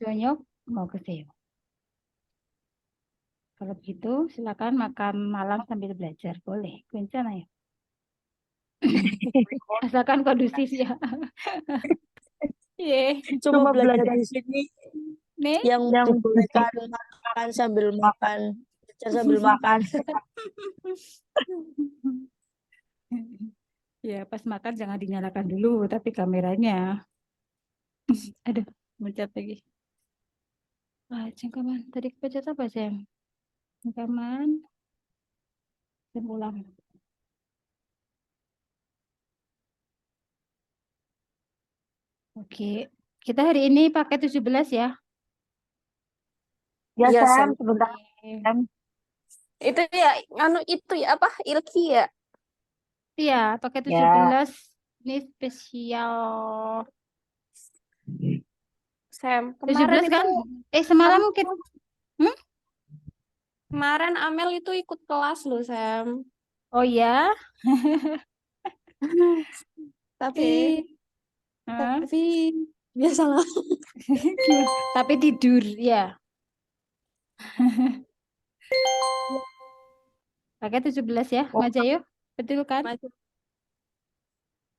저녁 먹으세요. Kalau begitu, silakan makan malam sambil belajar. Boleh, 괜찮아요. Asalkan kondusif ya. Iya. Cuma belajar di sini Nih, yang dibolehkan makan sambil makan, belajar sambil makan. ya pas makan jangan dinyalakan dulu, tapi kameranya. Aduh, mencet lagi. Ah, cengkaman. Tadi kepencet apa, Sam? Cengkaman. Sam ulang. Oke. Kita hari ini pakai 17 ya. Ya, Iya, Sam, Sam. sebentar. Oke. Sam. Itu ya, itu ya apa? Ilki ya? Iya, pakai Ya. 17. Ini spesial. Sam, 17 kan? Semalam mungkin. Kemarin Amel itu ikut kelas loh, Sam. Oh ya? Tapi Hah? tapi biasalah. Tapi tidur ya. Pakai 17 ya, Oh. Majayo. Betul kan?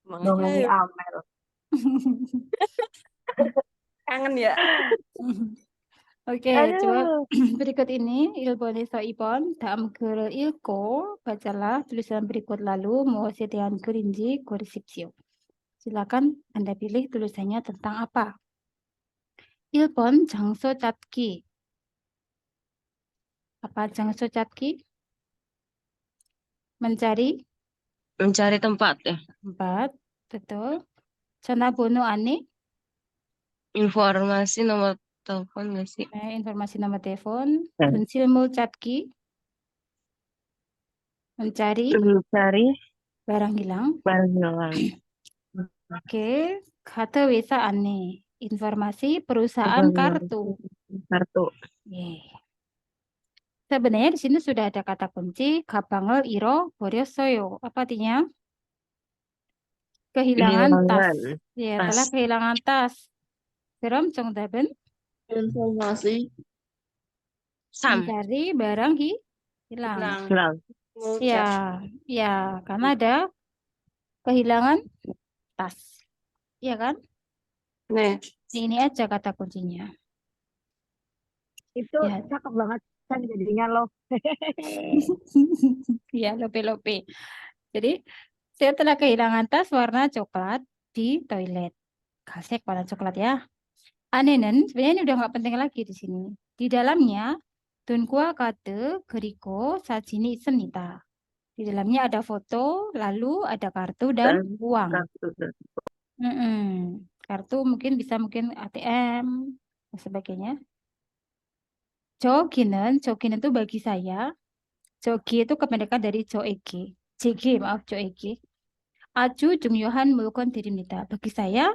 Dongengnya Amel. Kangen ya. Oke, coba berikut ini 일본에서 이번 다음 글을 읽고 bacalah tulisan berikut lalu 무엇에 대한 글인지 고르십시오. Silakan Anda pilih tulisannya tentang apa. 1번 장소 찾기. Apa 장소 찾기? Mencari tempat ya. tempat, betul. 전화번호 안에 Informasi nomor telepon nggak sih? informasi nomor telepon. 분실물 찾기. Mencari barang hilang. Oke, kata wesa aneh. Informasi perusahaan kartu. Yeah. Sebenarnya di sini sudah ada kata kunci 가방을 잃어버렸어요. Apa artinya? Kehilangan tas. Ya, telah kehilangan tas. Kram 정답은 Informasi. mencari barang hilang. Ya, ya, karena ada kehilangan tas. Iya kan? Nih. Ini aja kata kuncinya. Itu Ya. cakep banget kan jadinya loh. Ya, lope-lope. Jadi, saya telah kehilangan tas warna coklat di toilet. Kasek warna coklat ya. Anehnen, sebenarnya ini udah nggak penting lagi di sini. Di dalamnya, 돈과 카드 그리고 사진이 있습니다. Di dalamnya ada foto, lalu ada kartu dan uang. Kartu mungkin bisa ATM dan sebagainya. 저기는 itu bagi saya. 저기 itu kependekan dari 저에게. 제게, maaf, 저에게. 아주 중요한 물건들입니다. Bagi saya,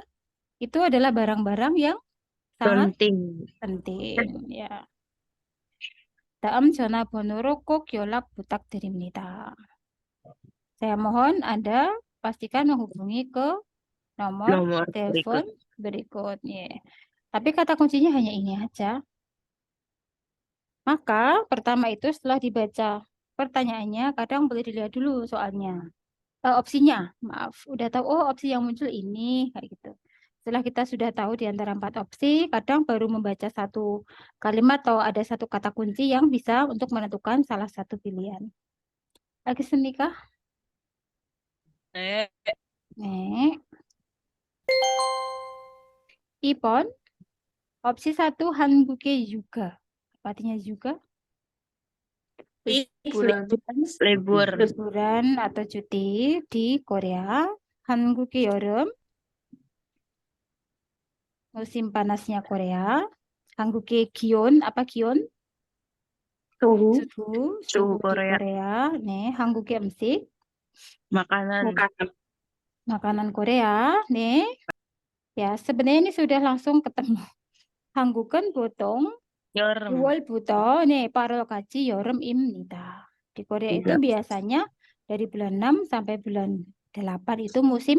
itu adalah barang-barang yang sangat penting. Ya. 다음 전화번호로 꼭 연락 부탁드립니다. Saya mohon Anda pastikan menghubungi ke nomor telepon berikutnya. Tapi kata kuncinya hanya ini aja. Maka pertama itu setelah dibaca pertanyaannya, kadang boleh dilihat dulu soalnya. Opsinya, maaf. Udah tahu, oh opsi yang muncul ini, kayak gitu. Setelah kita sudah tahu di antara 4 opsi, kadang baru membaca satu kalimat atau ada satu kata kunci yang bisa untuk menentukan salah satu pilihan. Lagi kah? Nek. Ipon. Opsi 1 한국에 juga. Apa artinya juga? Liburan atau cuti di Korea. 한국의 여름. Musim panasnya Korea. 한국의 기온, apa 기온? Suhu di Korea. Nih, 한국의 음식. Makanan Korea. Nih. Ya, sebenarnya ini sudah langsung ketemu. 한국은 보통 6월부터8월까지 여름입니다. Di Korea itu biasanya dari bulan 6 sampai bulan 8 itu musim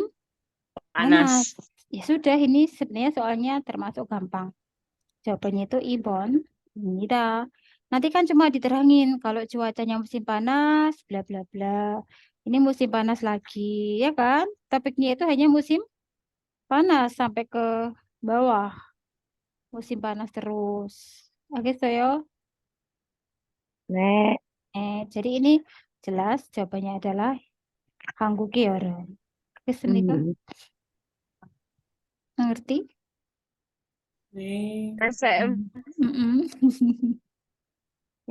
panas. Ya sudah, ini sebenarnya soalnya termasuk gampang. Jawabannya itu ibon. Tidak. Nanti kan cuma diterangin kalau cuacanya musim panas, bla bla bla. Ini musim panas lagi, ya kan? Topiknya itu hanya musim panas sampai ke bawah. Musim panas terus. Oke, Soyo. Nek. Jadi ini jelas jawabannya adalah Hangguki Yoron. Oke, Senika. Ngerti? SM. Mm-mm.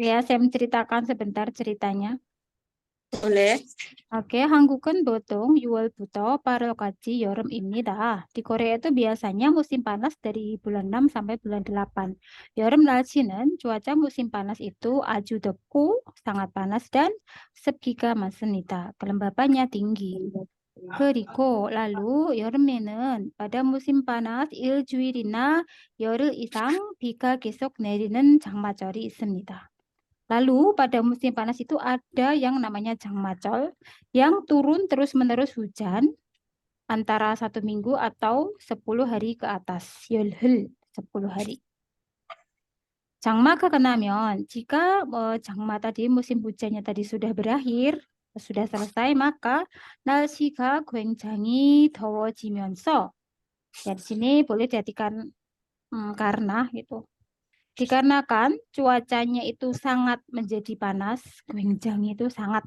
Ya, saya menceritakan sebentar ceritanya. Boleh. Oke, 한국은 보통 6월부터 8월까지 여름입니다. Di Korea itu biasanya musim panas dari bulan 6 sampai bulan 8. 여름 날씨는 cuaca musim panas itu 아주 덥고 sangat panas dan 습기가 많습니다. Kelembabannya tinggi. 그리고 lalu 여름에는 pada musim panas 일주일이나 열흘 이상 비가 계속 내리는 장마절이 있습니다. Lalu pada musim panas itu ada yang namanya 장마절 yang turun terus-menerus hujan antara 1 minggu atau 10 hari ke atas. 열흘, 10 hari. 장마가 끝나면 jika 장마 tadi musim hujannya tadi sudah berakhir, sudah selesai, maka 날씨가 굉장히 더워지면서 ya di sini boleh diartikan karena gitu. Dikarenakan cuacanya itu sangat menjadi panas, 굉장히 itu sangat.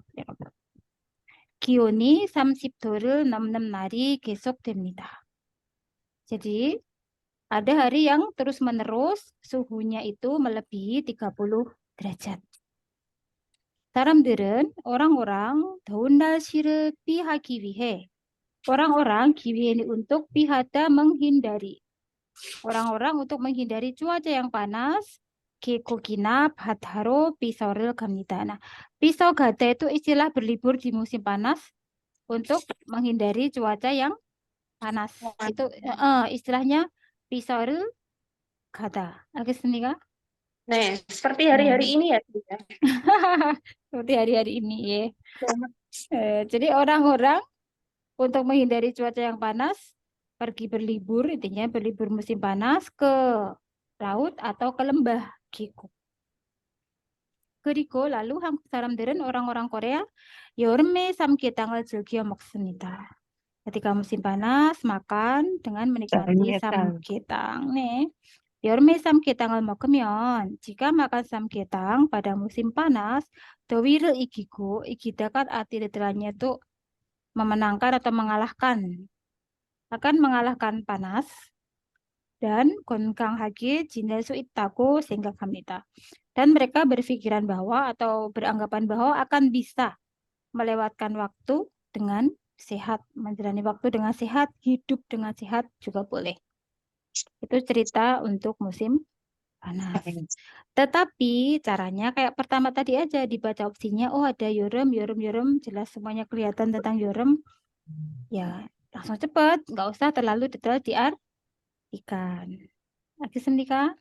기온이 30도를 넘는 날이 계속됩니다. Jadi ada hari yang terus-menerus suhunya itu melebihi 30 derajat. 사람들은 orang-orang 더운 날씨를 피하기 위해 orang-orang 기위 ini untuk pihada menghindari. Orang-orang untuk menghindari cuaca yang panas, 계곡이나 바다로 pisau를 갑니다. Nah, pisau gada itu istilah berlibur di musim panas untuk menghindari cuaca yang panas. Itu istilahnya pisau를 gada. Al겠습니까? Nih, seperti hari-hari ini ya. Seperti hari-hari ini ya. Jadi orang-orang untuk menghindari cuaca yang panas pergi berlibur, intinya berlibur musim panas ke laut atau ke lembah Gikuk. 그리고 lalu 한국 사람들은 orang-orang Korea 여름에 삼계탕을 즐겨 먹습니다. Ketika musim panas makan dengan menikmati samgyetang. 네. 여름에 samgyetang을 먹으면 jika makan samgyetang pada musim panas 더위를 이기고 이기다 kan arti literalnya itu memenangkan atau mengalahkan. Akan mengalahkan panas dan 건강하게 지낼 수 있다고 생각합니다. Dan mereka berpikiran bahwa atau beranggapan bahwa akan bisa melewatkan waktu dengan sehat, menjalani waktu dengan sehat, hidup dengan sehat juga boleh. Itu cerita untuk musim panas. Tetapi caranya kayak pertama tadi aja dibaca opsinya, oh ada yorem, jelas semuanya kelihatan tentang yorem. Ya langsung cepat, nggak usah terlalu detail diartikan. Lagi sendika?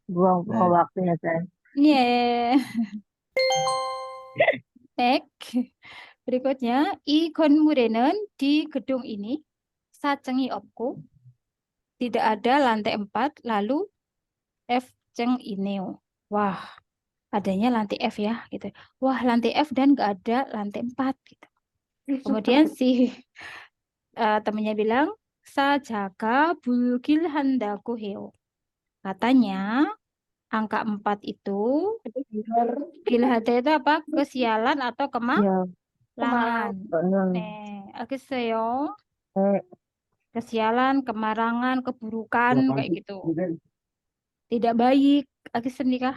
Buang-buang waktunya, saya. Yeah. Next. Berikutnya, 이 건물에는 di gedung ini 사층이 없고 tidak ada lantai 4, lalu F-층 이네요. Wah, adanya lantai F ya gitu. Wah, lantai F dan nggak ada lantai 4 gitu. Kemudian si temennya bilang 사자가 불길한다고 해요. Katanya angka 4 itu gilhada itu apa? Kesialan atau Ya, kemalangan. benar. Algeseo. Eh, Kesialan, kemarangan, keburukan kayak gitu. Tidak baik. Algesendikah?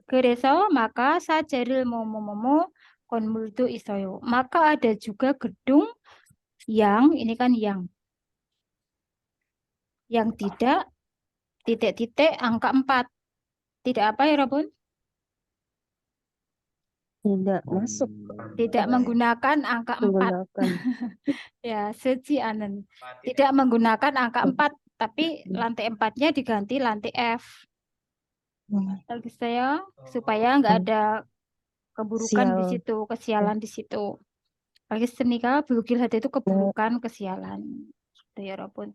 그래서 maka 사제를 뭐뭐뭐뭐 건물도 있어요. Maka ada juga gedung yang ini kan yang tidak titik-titik angka 4. Tidak apa ya, Robun? tidak masuk Tidak menggunakan angka 4. menggunakan. Ya, sejianen. Tidak menggunakan angka 4, tapi lantai 4-nya diganti lantai F. Lagi saya supaya nggak ada keburukan di Sial. situ, kesialan di situ. Lagi senika bulukil hati itu keburukan, kesialan. Gitu ya, Robun.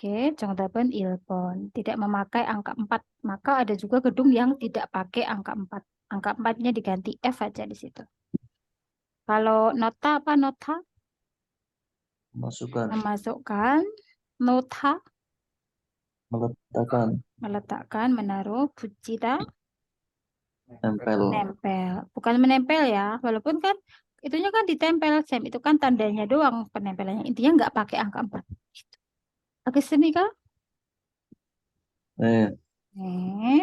Oke, 정답은 1번. Tidak memakai angka 4. Maka ada juga gedung yang tidak pakai angka 4. Angka 4-nya diganti F aja di situ. Kalau nota apa nota? Masukkan. Memasukkan. Nota, Meletakkan. meletakkan, menaruh. Bujita, Tempel. nempel. Bukan menempel ya, walaupun kan itunya kan ditempel, Sam. Itu kan tandanya doang penempelannya. Intinya nggak pakai angka 4. Gitu. Oke, sini kah? 네. 네.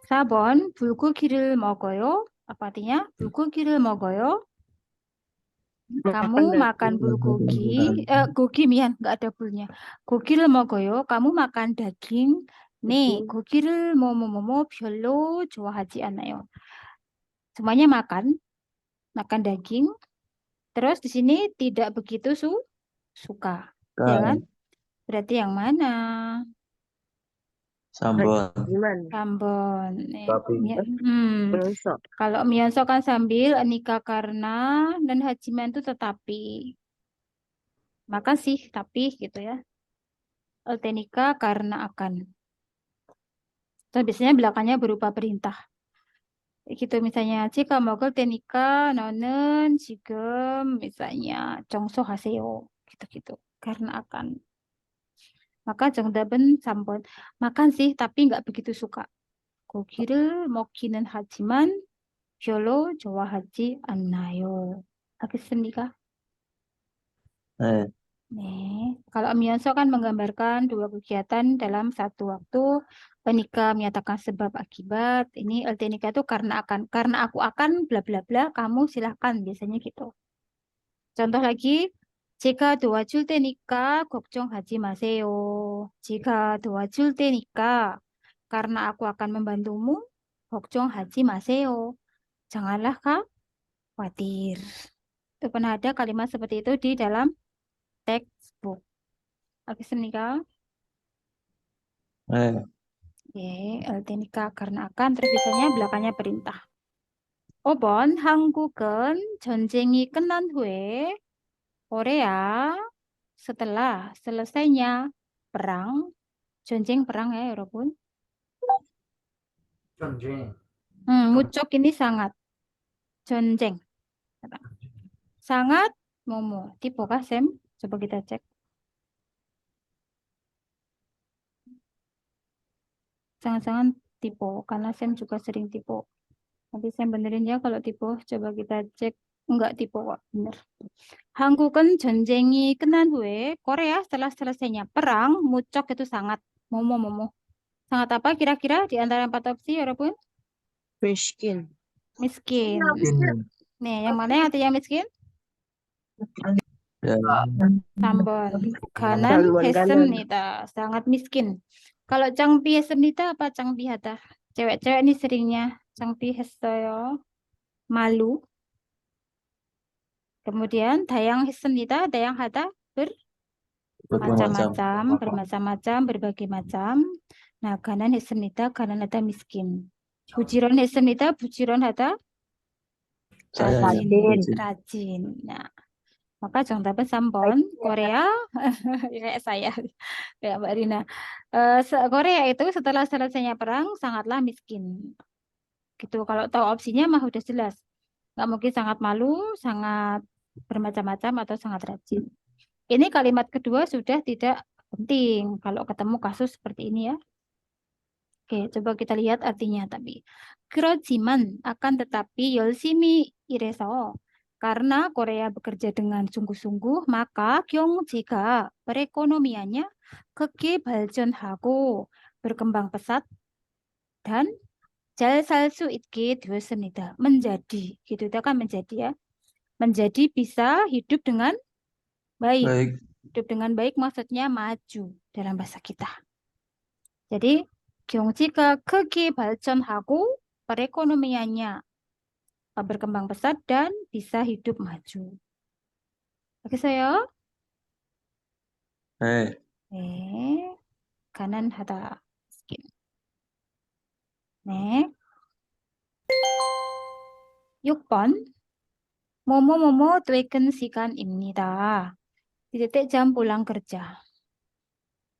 4번, 불고기를 먹어요. Apa artinya? 불고기를 먹어요. Kamu makan bulgogi, gogi mian, nggak ada bulnya. 고기를 먹어요. Kamu makan daging. 네, 고기를 뭐뭐뭐뭐 별로 좋아하지 않아요. Semuanya makan daging. Terus di sini tidak begitu suka, ya kan? Berarti yang mana? 3번. Gimana? Ambon. Tapi. Masa? Kalau Miyonso kan sambil, nikah karena, dan Hajiman itu tetapi. Maka sih, tapi gitu ya. Nikah karena akan. Terus biasanya belakangnya berupa perintah. Gitu misalnya, jika mogol tenika nonen 지금 misalnya 정소하세요. Gitu-gitu. Karena akan. Maka 정답은 3번. Makan sih, tapi nggak begitu suka. 고기를 먹기는 하지만 별로 좋아하지 않나요. 알겠습니까? 네. Nih, kalau Miyonso kan menggambarkan dua kegiatan dalam satu waktu. Penika menyatakan sebab akibat. Ini Eltenika itu karena akan. Karena aku akan bla bla bla, kamu silahkan. Biasanya gitu. Contoh lagi, jika 도와줄 테니까 걱정하지 마세요. jika 도와줄 테니까, karena aku akan membantumu, 걱정하지 마세요. Janganlah khawatir. Itu pernah ada kalimat seperti itu di dalam textbook. Al겠습니까? 네. 예, 테니까 karena akan terus biasanya belakangnya perintah. 5번, 한국은 전쟁이 끝난 후에 Korea setelah selesainya perang, 전쟁 perang ya, 여러분. 무척 ini sangat. 전쟁. Sangat 뭐뭐. Tipokah, Sam? Coba kita cek. Sangat-sangat tipe, karena Sam juga sering tipe. Nanti Sam benerin ya kalau tipe. Coba kita cek. Enggak tipe kok, bener. 한국은 전쟁이 끝난 후에 Korea setelah selesainya perang, mucok itu sangat momo. Sangat apa kira-kira di antara 4 opsi, 여러분? Miskin. Miskin. Nih, yang mana yang artinya miskin? Dan 3번. 가난 Haluan 했습니다. Sangat miskin. Kalau 창피했습니다 apa 창피하다? Cewek-cewek ini seringnya 창피했어요. Malu. Kemudian 다양했습니다. 다양하다 bermacam-macam, berbagai macam. Nah, 가난 했습니다. 가난하다 miskin. 부지런 했습니다. 부지런하다 saya rajin. Nah, maka 정답은 3번. Korea kayak saya, kayak Mbak Rina. Korea itu setelah selesainya perang sangatlah miskin. Gitu. Kalau tahu opsinya mah udah jelas. Nggak mungkin sangat malu, sangat bermacam-macam atau sangat rajin. Ini kalimat kedua sudah tidak penting kalau ketemu kasus seperti ini ya. Oke, coba kita lihat artinya tapi. 그렇지만 akan tetapi 열심히 일해서 karena Korea bekerja dengan sungguh-sungguh maka 경제가 perekonomiannya 크게 발전하고 berkembang pesat dan 잘 살 수 있게 되었습니다. menjadi gitu itu kan menjadi ya. Menjadi bisa hidup dengan baik. Hidup dengan baik maksudnya maju dalam bahasa kita. Jadi 경제가 크게 발전하고 perekonomiannya berkembang pesat dan bisa hidup maju. Oke saya? 네. 가난하다. 네. 6번. 뭐뭐뭐뭐 퇴근 시간입니다. titik jam pulang kerja.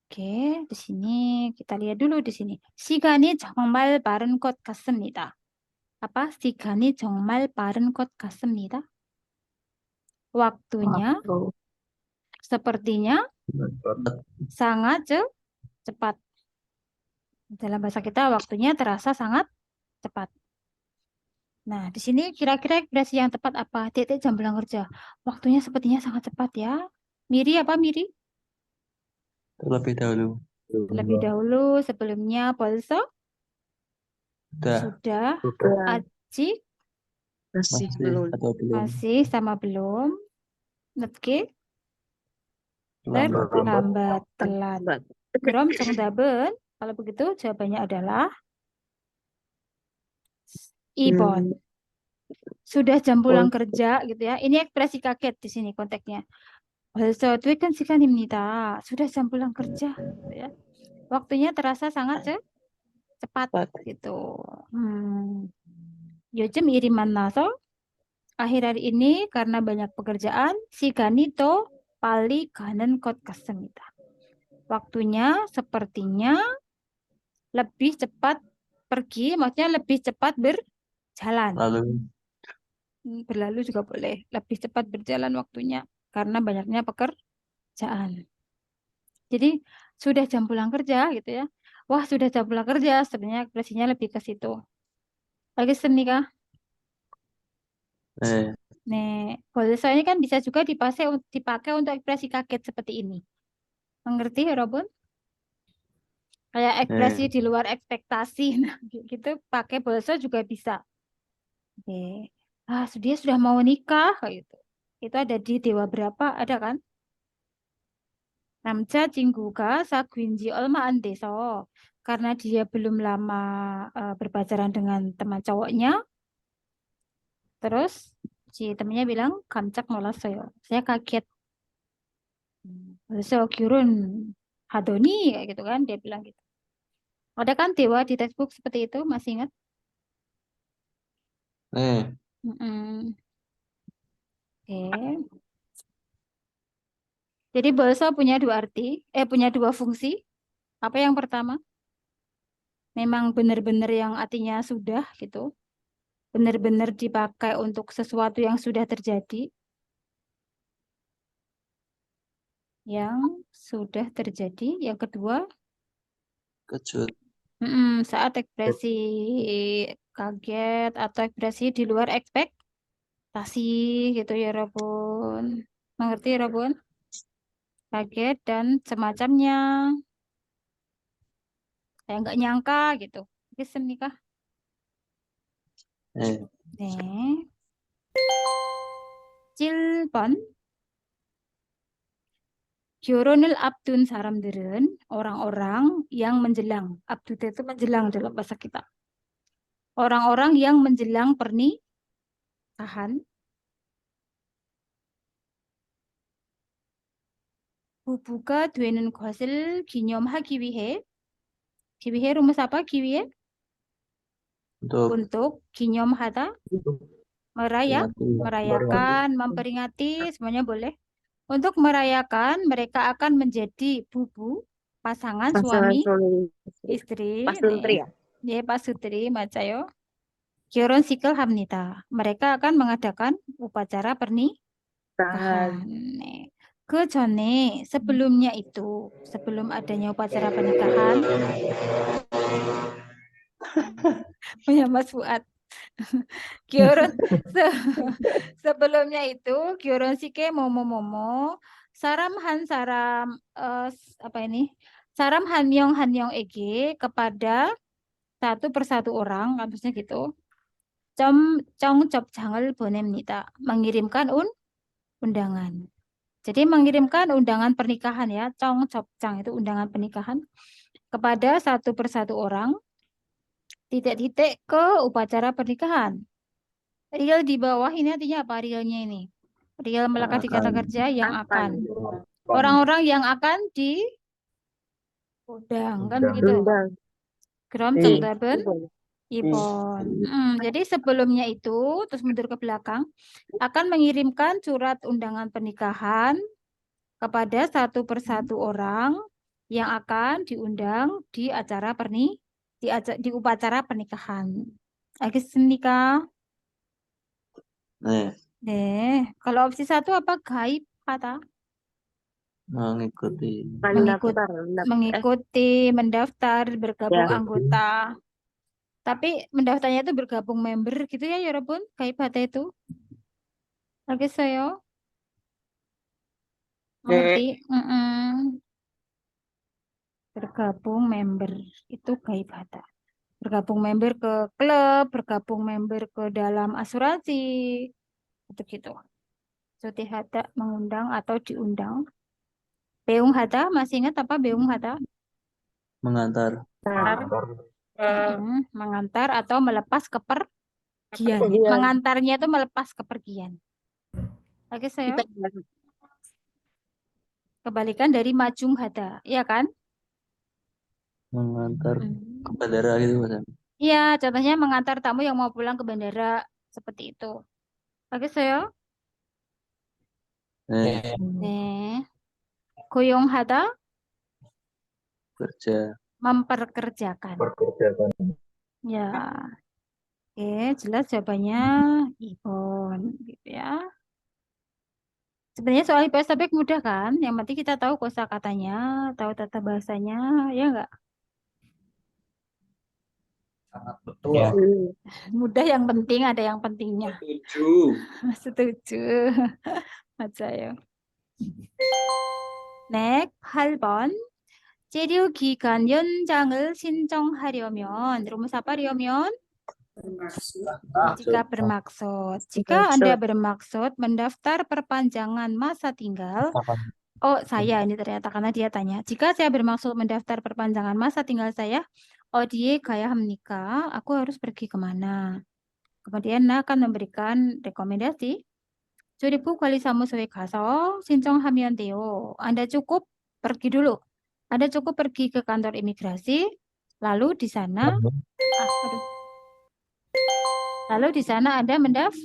Oke, di sini kita lihat dulu di sini. 시간이 정말 빠른 것 같습니다. Apa? 시간이 정말 빠른 것 같습니다. Waktunya sepertinya sangat cepat. Dalam bahasa kita waktunya terasa sangat cepat. Nah, di sini kira-kira ekspresi yang tepat apa? Titik jam pulang kerja. Waktunya sepertinya sangat cepat ya. Miri apa Miri? Terlebih dahulu. Terlebih dahulu sebelumnya 벌써 Sudah. sudah. Aci Masih Masih belum. atau belum. masih sama belum. Netke Lambat. terlambat telat. Lambat. Krom 정답은 kalau begitu jawabannya adalah 2번. Sudah jam pulang kerja gitu ya. Ini ekspresi kaget di sini konteksnya. 벌써 퇴근 시간입니다. Sudah jam pulang kerja gitu ya. Waktunya terasa sangat cepat gitu. 요즘 일이 많아서 akhir hari ini karena banyak pekerjaan 시간이 더 빨리 가는 것 같습니다. Waktunya sepertinya lebih cepat pergi, maksudnya lebih cepat berjalan. Lalu Berlalu juga boleh. Lebih cepat berjalan waktunya karena banyaknya pekerjaan. Jadi sudah jam pulang kerja gitu ya. Wah, sudah jam pulang kerja. Sebenarnya ekspresinya lebih ke situ. Lagi nih Nih, 벌써 ini kan bisa juga dipakai untuk ekspresi kaget seperti ini. Mengerti, Robun? Kayak ekspresi di luar ekspektasi. Nah, gitu pakai 벌써 juga bisa. Oke. Dia sudah mau nikah kayak gitu. Itu ada di Dewa berapa? Ada kan? 남자 친구가 사귄 지 얼마 안 돼서 karena dia belum lama berpacaran dengan teman cowoknya. Terus si temennya bilang 깜짝 놀랐어요. Saya kaget. So 결혼 하더니 kayak gitu kan dia bilang gitu. Ada kan Dewa di textbook seperti itu, masih ingat? Oke. Jadi bahasa punya dua arti, punya dua fungsi. Apa yang pertama? Memang benar-benar yang artinya sudah gitu. Benar-benar dipakai untuk sesuatu yang sudah terjadi. Yang sudah terjadi. Yang kedua, kejut. saat ekspresi kaget atau ekspresi di luar ekspektasi gitu ya Robun. Mengerti Robun? Kaget dan semacamnya. Saya nggak nyangka gitu. Bisa nikah. 네. 7번. 결혼을 앞둔 사람들은 orang-orang yang menjelang. 앞둔 itu menjelang dalam bahasa kita. Orang-orang yang menjelang pernikahan. 부부가 되는 것을 기념하기 위해. 기위해 rumus apa? 기위해? Untuk 기념하다. Merayakan, memperingati, semuanya boleh. Untuk merayakan, mereka akan menjadi bubu, pasangan suami, istri. Pasutri ya? 네, pasutri, 맞아요. 결혼식을 합니다. Mereka akan mengadakan upacara pernikahan. 네. 그 전에, sebelumnya itu, sebelum adanya upacara pernikahan, punya Mas Fuad. Sebelumnya itu 결혼식에 뭐뭐뭐뭐 saram apa ini? Saram 한 명에게 kepada satu persatu orang, harusnya gitu. 청첩장을 보냅니다. Mengirimkan undangan. Jadi mengirimkan undangan pernikahan ya, 청첩장 itu undangan pernikahan kepada satu persatu orang. Titik-titik ke upacara pernikahan. Real di bawah ini artinya apa realnya ini? Real melekat di kata kerja yang akan. Orang-orang yang akan diundang kan begitu. Krom 정답은 2번. Jadi sebelumnya itu terus mundur ke belakang akan mengirimkan surat undangan pernikahan kepada satu persatu orang yang akan diundang di di upacara pernikahan. 알겠습니까? 네, 네. kalau opsi 1 apa? 가입하다. mengikuti. Mendaftar. Mengikuti, mendaftar, bergabung Ya. anggota. Tapi mendaftarnya itu bergabung member gitu ya, 여러분? 가입하다 itu. 알겠어요? Mengerti? Bergabung member itu 가입하다. Bergabung member ke klub, bergabung member ke dalam asuransi, gitu-gitu. Sutihada mengundang atau diundang. 배웅하다, masih ingat apa 배웅하다? Mengantar. Mengantar atau melepas kepergian. Kepergian. Mengantarnya itu melepas kepergian. Oke, saya. Kebalikan dari majunghada, ya kan? Mengantar ke bandara gitu Mas. Iya, contohnya mengantar tamu yang mau pulang ke bandara seperti itu. Oke, saya. 네, 고용하다, kerja. memperkerjakan. Ya. Oke, jelas jawabannya Ibon, gitu ya. Sebenarnya soal IPS topik mudah kan? Yang penting kita tahu kosakatanya, tahu tata bahasanya, ya enggak? Sangat betul. Ya. Mudah, yang penting ada yang pentingnya. Setuju. Setuju. 맞아요. 네, 8번. 재료 기간 연장을 신청하려면, rumus apa 하려면? Jika bermaksud. Jika Anda bermaksud mendaftar perpanjangan masa tinggal, oh saya ini ternyata karena dia tanya. Jika saya bermaksud mendaftar perpanjangan masa tinggal saya, 어디에 가야 합니까? Aku harus pergi kemana? Kemudian akan memberikan rekomendasi. 조립부관리사무소에 가서 신청하면 돼요. Anda cukup pergi dulu. Anda cukup pergi ke kantor imigrasi, lalu di sana Anda mendaftar.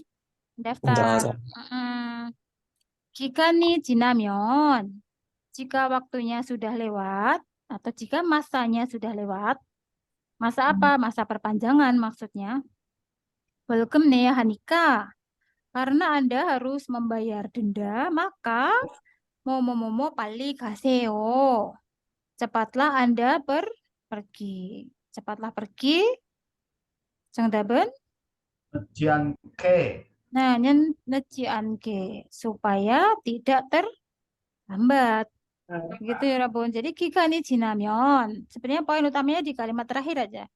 기간이 지나면, jika waktunya sudah lewat atau jika masanya sudah lewat, masa apa? Masa perpanjangan maksudnya. 벌금 내야 하니까, karena Anda harus membayar denda, maka 뭐뭐뭐뭐 빨리 가세요. cepatlah Anda pergi. cepatlah pergi. 정답은? 늦지 않게. Nah, 늦지 않게, supaya tidak terlambat. Gitu ya, Rabun. Jadi 기간이 지나면, sebenarnya poin utamanya di kalimat terakhir aja.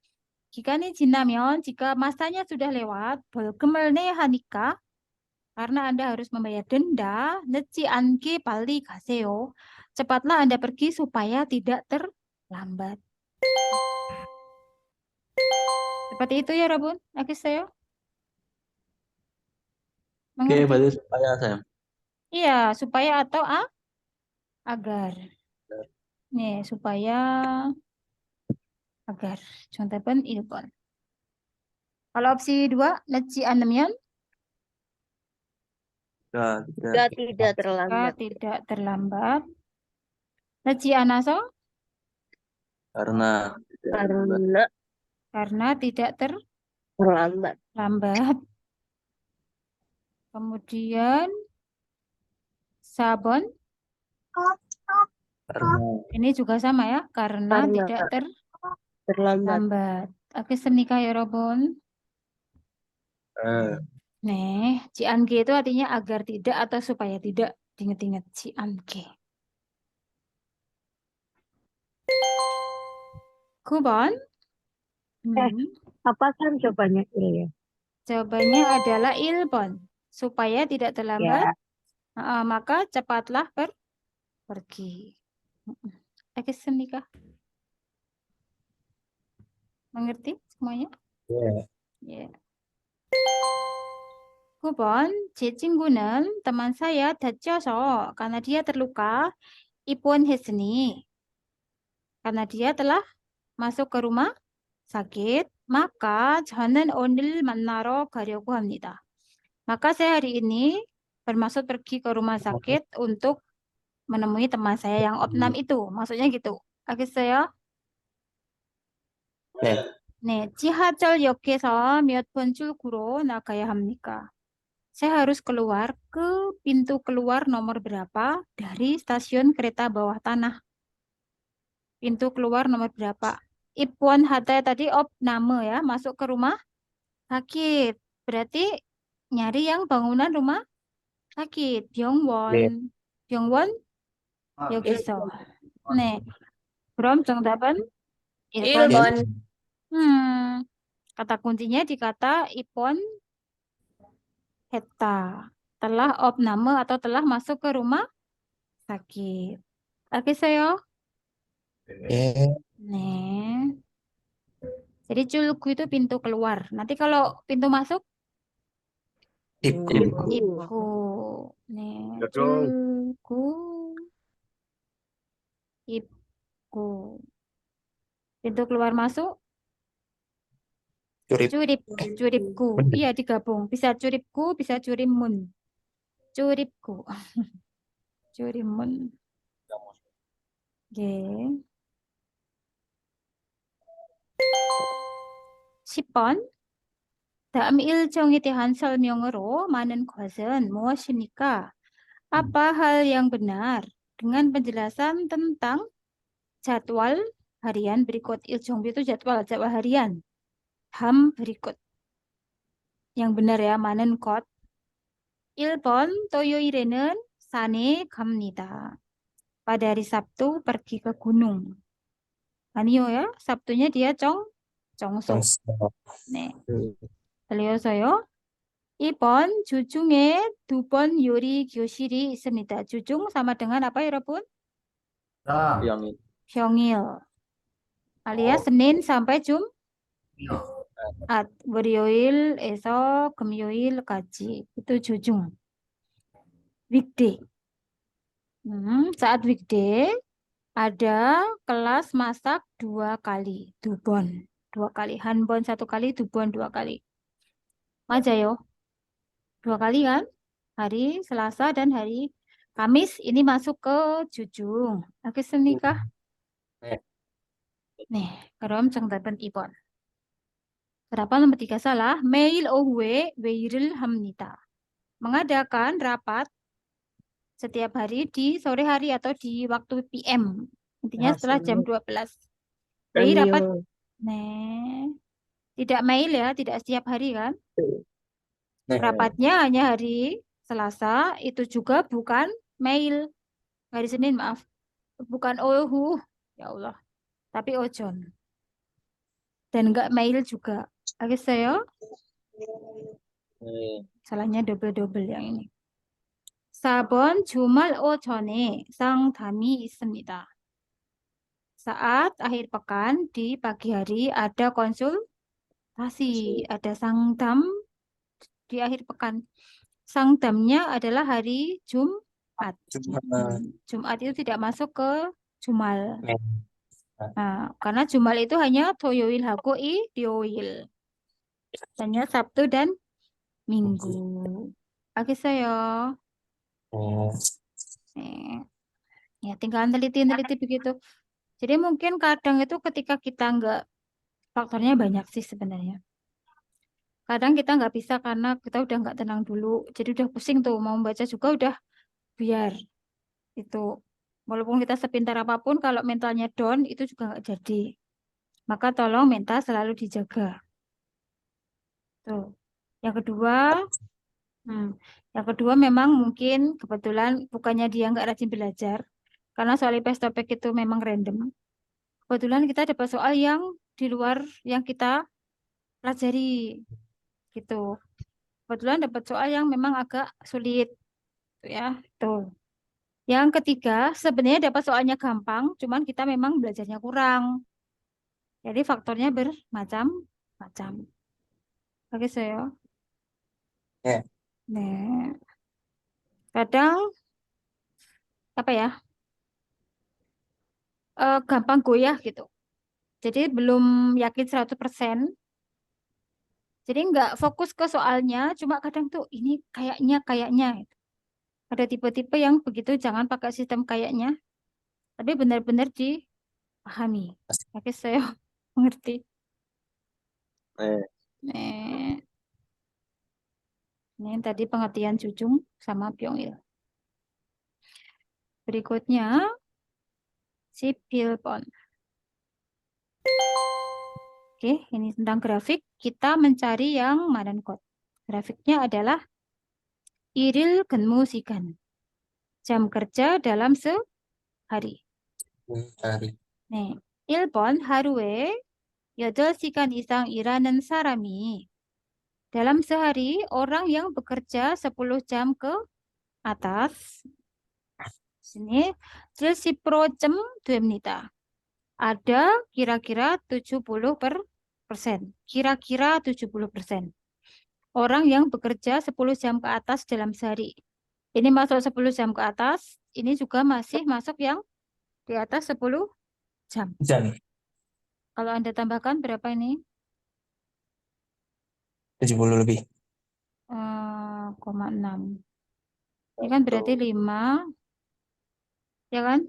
기간이 지나면, jika masanya sudah lewat, 벌금을 내야 하니까, karena Anda harus membayar denda, 늦지 않게 빨리 가세요. Cepatlah Anda pergi supaya tidak terlambat. Seperti itu ya, Rabun. 알겠어요? Oke, berarti supaya Sam. Iya, supaya atau agar. Nih, supaya agar. 정답은 1번. Kalau opsi 2, 늦지 않으면? Tidak terlambat. Tidak terlambat. 늦지 않아서? Karena Tidak terlambat. terlambat. Kemudian 4번. karena Ini juga sama ya, karena tidak terlambat. terlambat. Oke, senikah ya, Robon. Nih, ciange itu artinya agar tidak atau supaya tidak. Ingat-ingat ciange. 9번. Apa kan jawabannya ya? Jawabannya adalah 1번. Supaya tidak terlambat, maka cepatlah pergi. Oke, senikah. Mengerti semuanya? Ya. 9번, 제 친구는 teman saya 다쳐서 karena dia terluka 입원했으니 karena dia telah masuk ke rumah sakit, maka 저는 오늘 만나러 가려고 합니다. Maka saya hari ini bermaksud pergi ke rumah sakit untuk menemui teman saya yang opnam itu. Maksudnya gitu. 알겠어요? 네. 네, 지하철역에서 몇 번 출구로 나가야 합니까? Saya harus keluar ke pintu keluar nomor berapa dari stasiun kereta bawah tanah. Pintu keluar nomor berapa? Ipwan Hatta tadi opname ya, masuk ke rumah sakit. Berarti nyari yang bangunan rumah sakit. 병원. 병원 여기서. 네. 그럼 정답은 1번. 1번. Kata kuncinya di kata Ipon Heta. Telah opname atau telah masuk ke rumah sakit. 알겠어요? 네. Nih. Jadi culku itu pintu keluar. Nanti kalau pintu masuk, 입구. ibku. Nih, Betul. culku. Ibku. Pintu keluar masuk, Curip. curipku. Iya, digabung. Bisa curipku, bisa curimun. Curipku. curimun. Oke. 10번. 다음 일정에 대한 설명으로 많은 것은 무엇입니까? Apa hal yang benar dengan penjelasan tentang jadwal harian berikut? 일정 itu jadwal harian. ham berikut. Yang benar ya, 많은 것. 1번, 토요일에는 산에 갑니다. Pada hari Sabtu pergi ke gunung. 아니요 ya, Sabtunya dia 정소. 네. 들려서요. 2번, 주중에 2번 요리 교실이 있습니다. 주중 sama dengan apa ya, 여러분? 자, yang 평일. alias Senin sampai Jumat. 월요일에서 금요일까지. Itu 주중. Weekday. Saat weekday ada kelas masak 2 kali. 2번. 2 kali. 한번 1 kali, 2번 2 kali. 맞아요. 2 kali kan? Hari Selasa dan hari Kamis ini masuk ke 주중. 알겠습니까? 네. 네, 그럼 정답은 2번. Kenapa nomor 3 salah? 매일 오후에 회의를 합니다. Mengadakan rapat setiap hari di sore hari atau di waktu PM. Intinya setelah jam 12. Jadi rapat, tidak mail ya, tidak setiap hari kan? 네. Rapatnya hanya hari Selasa, itu juga bukan mail. Hari Senin, maaf. Bukan ohu, ya Allah. Tapi ojon. Dan enggak mail juga. 알겠어요? 네. Salahnya double-double yang ini. 4번 주말 오전에 상담이 있습니다. Saat akhir pekan di pagi hari ada konsultasi, ada 상담 di akhir pekan. 상담nya adalah hari Jumat. Jumat itu tidak masuk ke 주말. 네. Nah, karena 주말 itu hanya 토요일하고 일요일. Hanya Sabtu dan Minggu. 알겠어요? 네. Ya, tinggal neliti-neliti begitu. Jadi mungkin kadang itu ketika kita nggak, faktornya banyak sih sebenarnya. Kadang kita nggak bisa karena kita udah nggak tenang dulu. Jadi udah pusing tuh, mau membaca juga udah biar. Itu. Walaupun kita sepintar apapun, kalau mentalnya down, itu juga nggak jadi. Maka tolong mental selalu dijaga. Tuh. Yang kedua memang mungkin kebetulan bukannya dia nggak rajin belajar, karena soal IPS topik itu memang random. Kebetulan kita dapat soal yang di luar yang kita pelajari, gitu. Kebetulan dapat soal yang memang agak sulit, tuh ya. Tuh. Yang ketiga, sebenarnya dapat soalnya gampang, cuman kita memang belajarnya kurang. Jadi faktornya bermacam-macam. Oke, saya. 네. Nah, kadang apa ya? Gampang goyah gitu. Jadi belum yakin 100%. Jadi nggak fokus ke soalnya, cuma kadang tuh ini kayaknya gitu. Ada tipe-tipe yang begitu, jangan pakai sistem kayaknya, tapi benar-benar dipahami. Oke, saya mengerti. Nih, ini tadi pengertian Jujung sama Pyongil. Berikutnya, si Pilpon. Oke, ini tentang grafik. Kita mencari yang Madankot. Grafiknya adalah Iril Genmusikan. Jam kerja dalam sehari. Cari. 네, 1번 하루에 8시간 이상 일하는 사람이 dalam sehari orang yang bekerja 10 jam ke atas sini 70% 됩니다. Ada kira-kira 70%. Kira-kira 70%. Orang yang bekerja 10 jam ke atas dalam sehari. Ini masuk 10 jam ke atas, ini juga masih masuk yang di atas 10 jam. Jam. Kalau Anda tambahkan berapa ini? 70 lebih. 0,6. Ini kan berarti 5. Ya kan?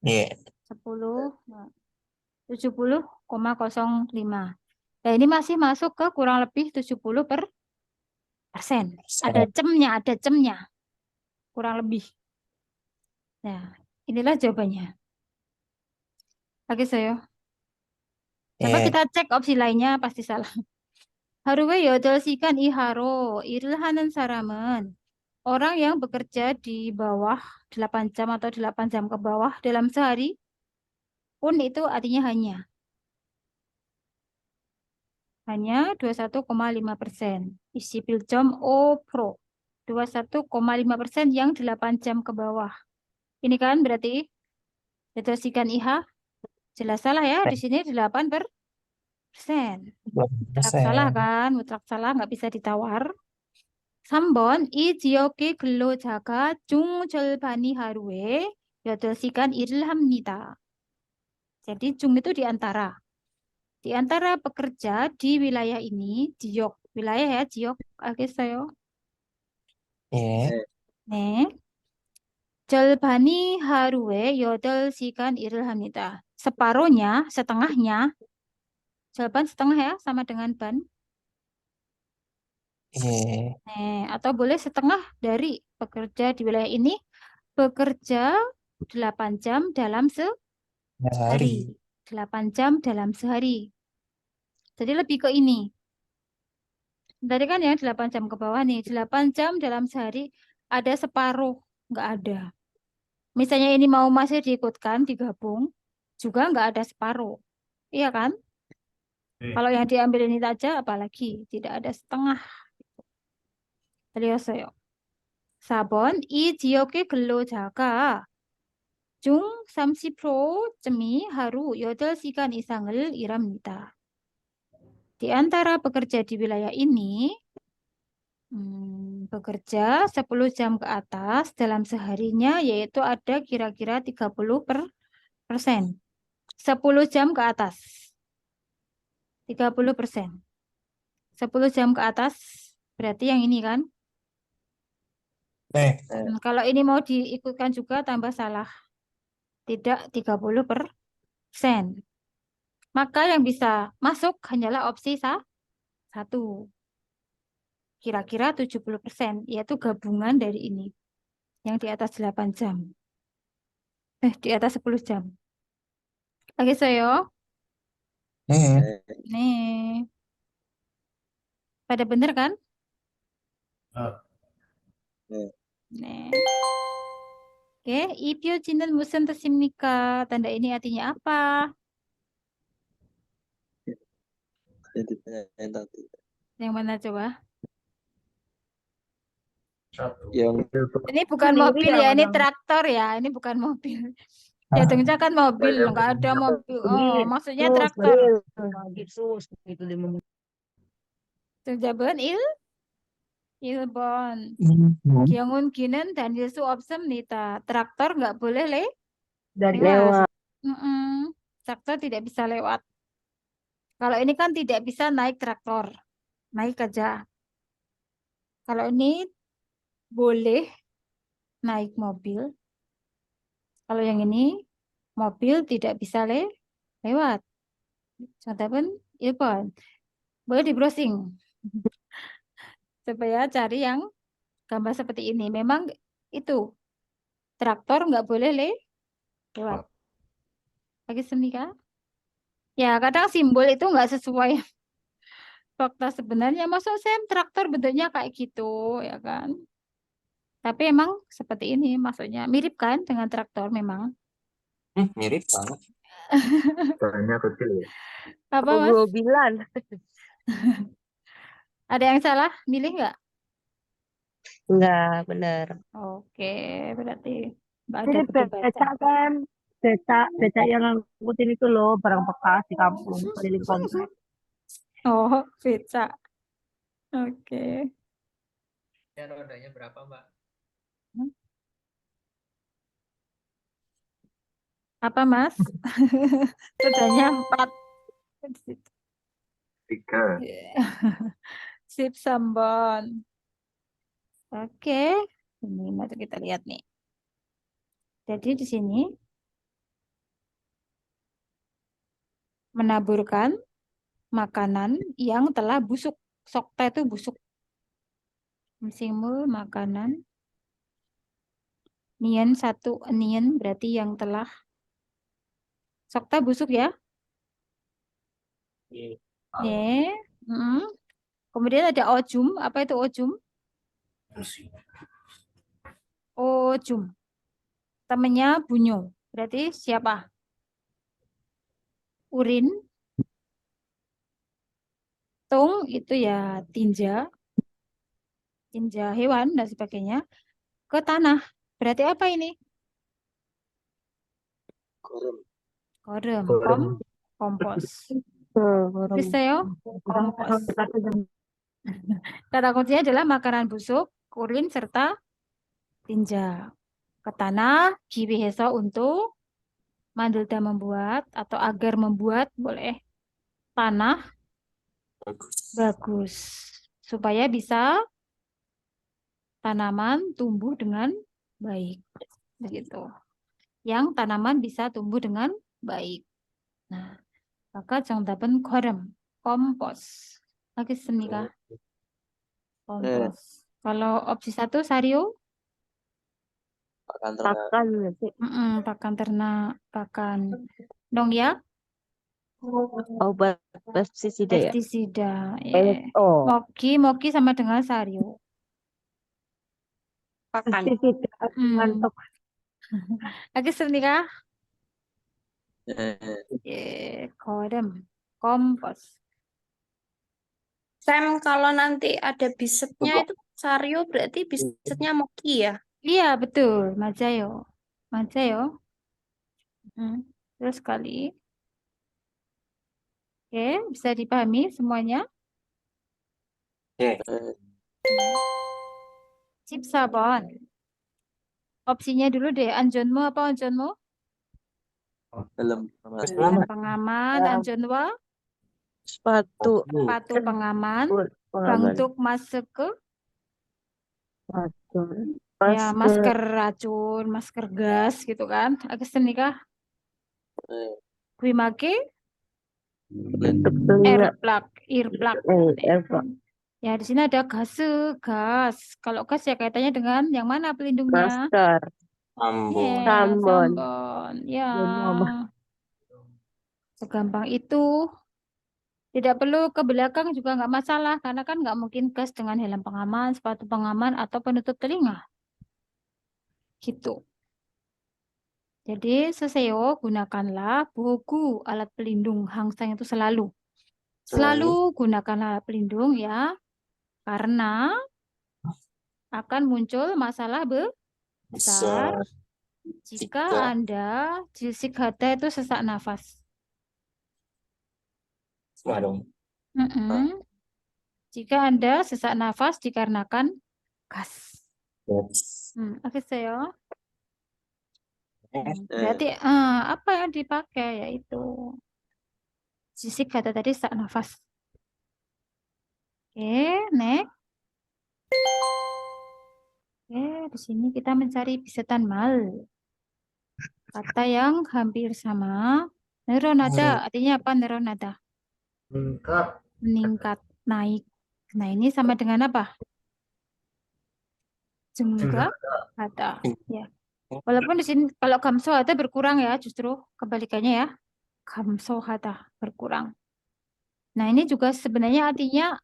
Iya. 10. 70,05. Nah, ini masih masuk ke kurang lebih 70%. Ada cemnya. Kurang lebih. Nah, inilah jawabannya. Oke, saya. Coba 예. kita cek opsi lainnya, pasti salah. 하루에 8시간 이하로 일을 하는 사람은 orang yang bekerja di bawah 8 jam atau 8 jam ke bawah dalam sehari pun itu artinya hanya 21,5%. Isi pilcom O Pro 21,5% yang 8 jam ke bawah. Ini kan berarti 8시간 iha jelas salah ya, di sini 8%. Mutlak salah kan? Mutlak salah, nggak bisa ditawar. 3번 이 지역의 근로자가 중 절반이 하루에 8시간 일을 합니다. Jadi 중 itu di antara. Di antara pekerja di wilayah ini, 지역, wilayah ya, 지역 알겠어요? 예. 네. 절반이 하루에 8시간 일을 합니다. Separuhnya, setengahnya. 절반 setengah ya, sama dengan ban. 예. Atau boleh setengah dari pekerja di wilayah ini bekerja 8 jam dalam sehari. 8 jam dalam sehari. Jadi lebih ke ini. Tadi kan ya 8 jam ke bawah nih. 8 jam dalam sehari ada separuh. Nggak ada. Misalnya ini mau masih diikutkan, digabung. Juga nggak ada separuh. Iya kan? Kalau yang diambil ini saja apalagi. Tidak ada setengah. 들렸어요. 4번 이 지역의 근로자가 중 30%쯤이 하루 8시간 이상을 일합니다. Di antara pekerja di wilayah ini bekerja 10 jam ke atas dalam seharinya, yaitu ada kira-kira 30%. 10 jam ke atas. 30%. 10 jam ke atas berarti yang ini kan? 네. Kalau ini mau diikutkan juga tambah salah. Tidak 30%. Maka yang bisa masuk hanyalah opsi 1. Kira-kira 70%, yaitu gabungan dari ini. Yang di atas 8 jam. Di atas 10 jam. Oke, saya. 네. Nih. Pada bener kan? 네. Oke, 이 표지는 무슨 뜻입니까? Tanda ini artinya apa? Yang mana coba? Yang Ini bukan mobil ya, ini traktor ya. Ini bukan mobil. Jatuhnya kan mobil, nggak ada mobil. Oh, maksudnya traktor. Jawaban 1번. 경운기는 다닐 수 없습니다. Traktor nggak boleh lewat. Traktor tidak bisa lewat. Kalau ini kan tidak bisa naik traktor. Naik aja. Kalau ini boleh naik mobil. Kalau yang ini mobil tidak bisa lewat. Contohnya ilpon. Boleh di browsing supaya cari yang gambar seperti ini. Memang itu traktor nggak boleh lewat. Lagi seni kah? Ya, kadang simbol itu nggak sesuai fakta sebenarnya. Maksud saya traktor bentuknya kayak gitu, ya kan? Tapi emang seperti ini, maksudnya mirip kan dengan traktor memang. Mirip banget. Caranya kecil ya. Apa Mas? Mobilan. Ada yang salah? Milih nggak? Enggak, benar. Oke, berarti Mbak ada Ini butuh baca. becak kan, becak yang ngangkutin itu loh, barang bekas di kampung, keliling komplek. Oh, beca. Oke. Ya, rodanya berapa, Mbak? Apa Mas? Rodanya 4. 3. Sip Sambon. Oke. Ini mari kita lihat nih. Jadi di sini menaburkan makanan yang telah busuk. Sokta itu busuk. Simul makanan. Nien 1, nien berarti yang telah. Sokta busuk ya. Ya. Kemudian ada ojum. Apa itu ojum? Ojum. Temennya bunyo. Berarti siapa? Urin. Tung itu ya tinja. Tinja hewan dan sebagainya. Ke tanah. Berarti apa ini? Korem. Kompos. Bisa ya? Kompos. Kata kuncinya adalah makanan busuk, urin, serta tinja. Ke tanah, giwiheso untuk mandulta membuat atau agar membuat boleh tanah bagus. Supaya bisa tanaman tumbuh dengan baik. Begitu. Yang tanaman bisa tumbuh dengan baik. Nah, maka 정답은 korem, kompos. Lagi seni kah? Kompos. Kalau opsi 1 Sario, Pakan sih. pakan ternak, pakan nongyak, Obat pestisida ya. pestisida. Oh, Moki sama dengan Sario. pakan. Pestisida ngantuk. Lagi seni kah? Korem, kompos. Sam, kalau nanti ada bisetnya itu Sario berarti bisetnya Moki ya? Iya, betul. Majayo. Majayo. Terus sekali. Oke, bisa dipahami semuanya? Sip sabon. Opsinya dulu deh. Anjonmu apa anjonmu? Helm Helm pengaman. Anjonwa? Sepatu. Sepatu pengaman. Pengaman. Bangtuk masuk ke? Ya, masker racun, masker gas gitu kan. Agak seni kah? Kuimake? Earplug. Earplug. Ya, di sini ada gas. Kalau gas ya kaitannya dengan yang mana pelindungnya? Masker. Iya, Sambon. Sambon. Ya, Mama. segampang itu. Tidak perlu ke belakang juga nggak masalah, karena kan nggak mungkin gas dengan helm pengaman, sepatu pengaman, atau penutup telinga. Gitu. Jadi, seseo gunakanlah buku alat pelindung hangsang itu selalu. Selalu gunakan alat pelindung ya, karena akan muncul masalah besar jika Anda jisik hata itu sesak nafas. Jika Anda sesak nafas dikarenakan gas. Oke, saya. Berarti apa yang dipakai yaitu jisik hata tadi sesak nafas. Oke, next. Di sini kita mencari bisetan mal. Kata yang hampir sama. Neronada, artinya apa neronada? Meningkat. Meningkat, naik. Nah, ini sama dengan apa? Jengga ada. Ya. Walaupun di sini kalau gamso ada berkurang ya, justru kebalikannya ya. Gamso ada berkurang. Nah, ini juga sebenarnya artinya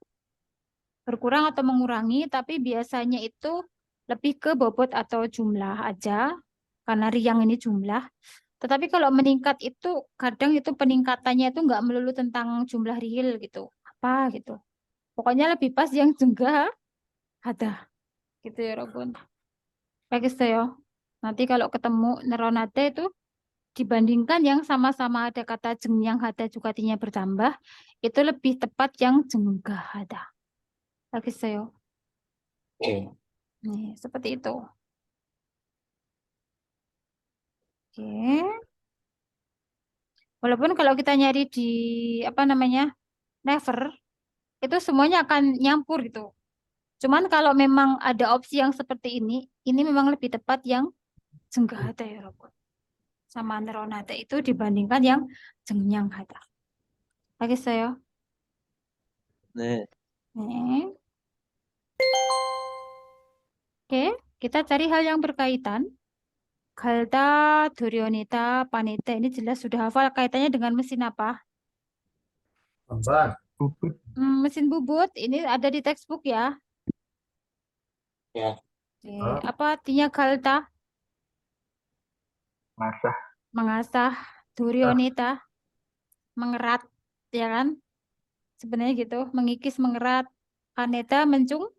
berkurang atau mengurangi, tapi biasanya itu lebih ke bobot atau jumlah aja, karena riang ini jumlah. Tetapi kalau meningkat itu kadang itu peningkatannya itu nggak melulu tentang jumlah real gitu, apa gitu. Pokoknya lebih pas yang jengga ada, gitu ya Robun. Bagus tuh ya. Nanti kalau ketemu neronate itu dibandingkan yang sama-sama ada kata jeng yang ada juga artinya bertambah, itu lebih tepat yang jengga ada. Bagus tuh ya. Nih, seperti itu. Oke. Walaupun kalau kita nyari di apa namanya never itu semuanya akan nyampur gitu. Cuman kalau memang ada opsi yang seperti ini memang lebih tepat yang jenggahata ya Robot. Sama neronate itu dibandingkan yang jengyang hata. Oke saya. 네. Nih. Oke, kita cari hal yang berkaitan. Galta, Durionita, Panita ini jelas sudah hafal kaitannya dengan mesin apa? Tambahan. Mesin bubut ini ada di textbook ya. Ya. Oke, apa artinya Galta? Masah. Mengasah, Durionita, mengerat, ya kan? Sebenarnya gitu, mengikis, mengerat. Paneta, mencungkil.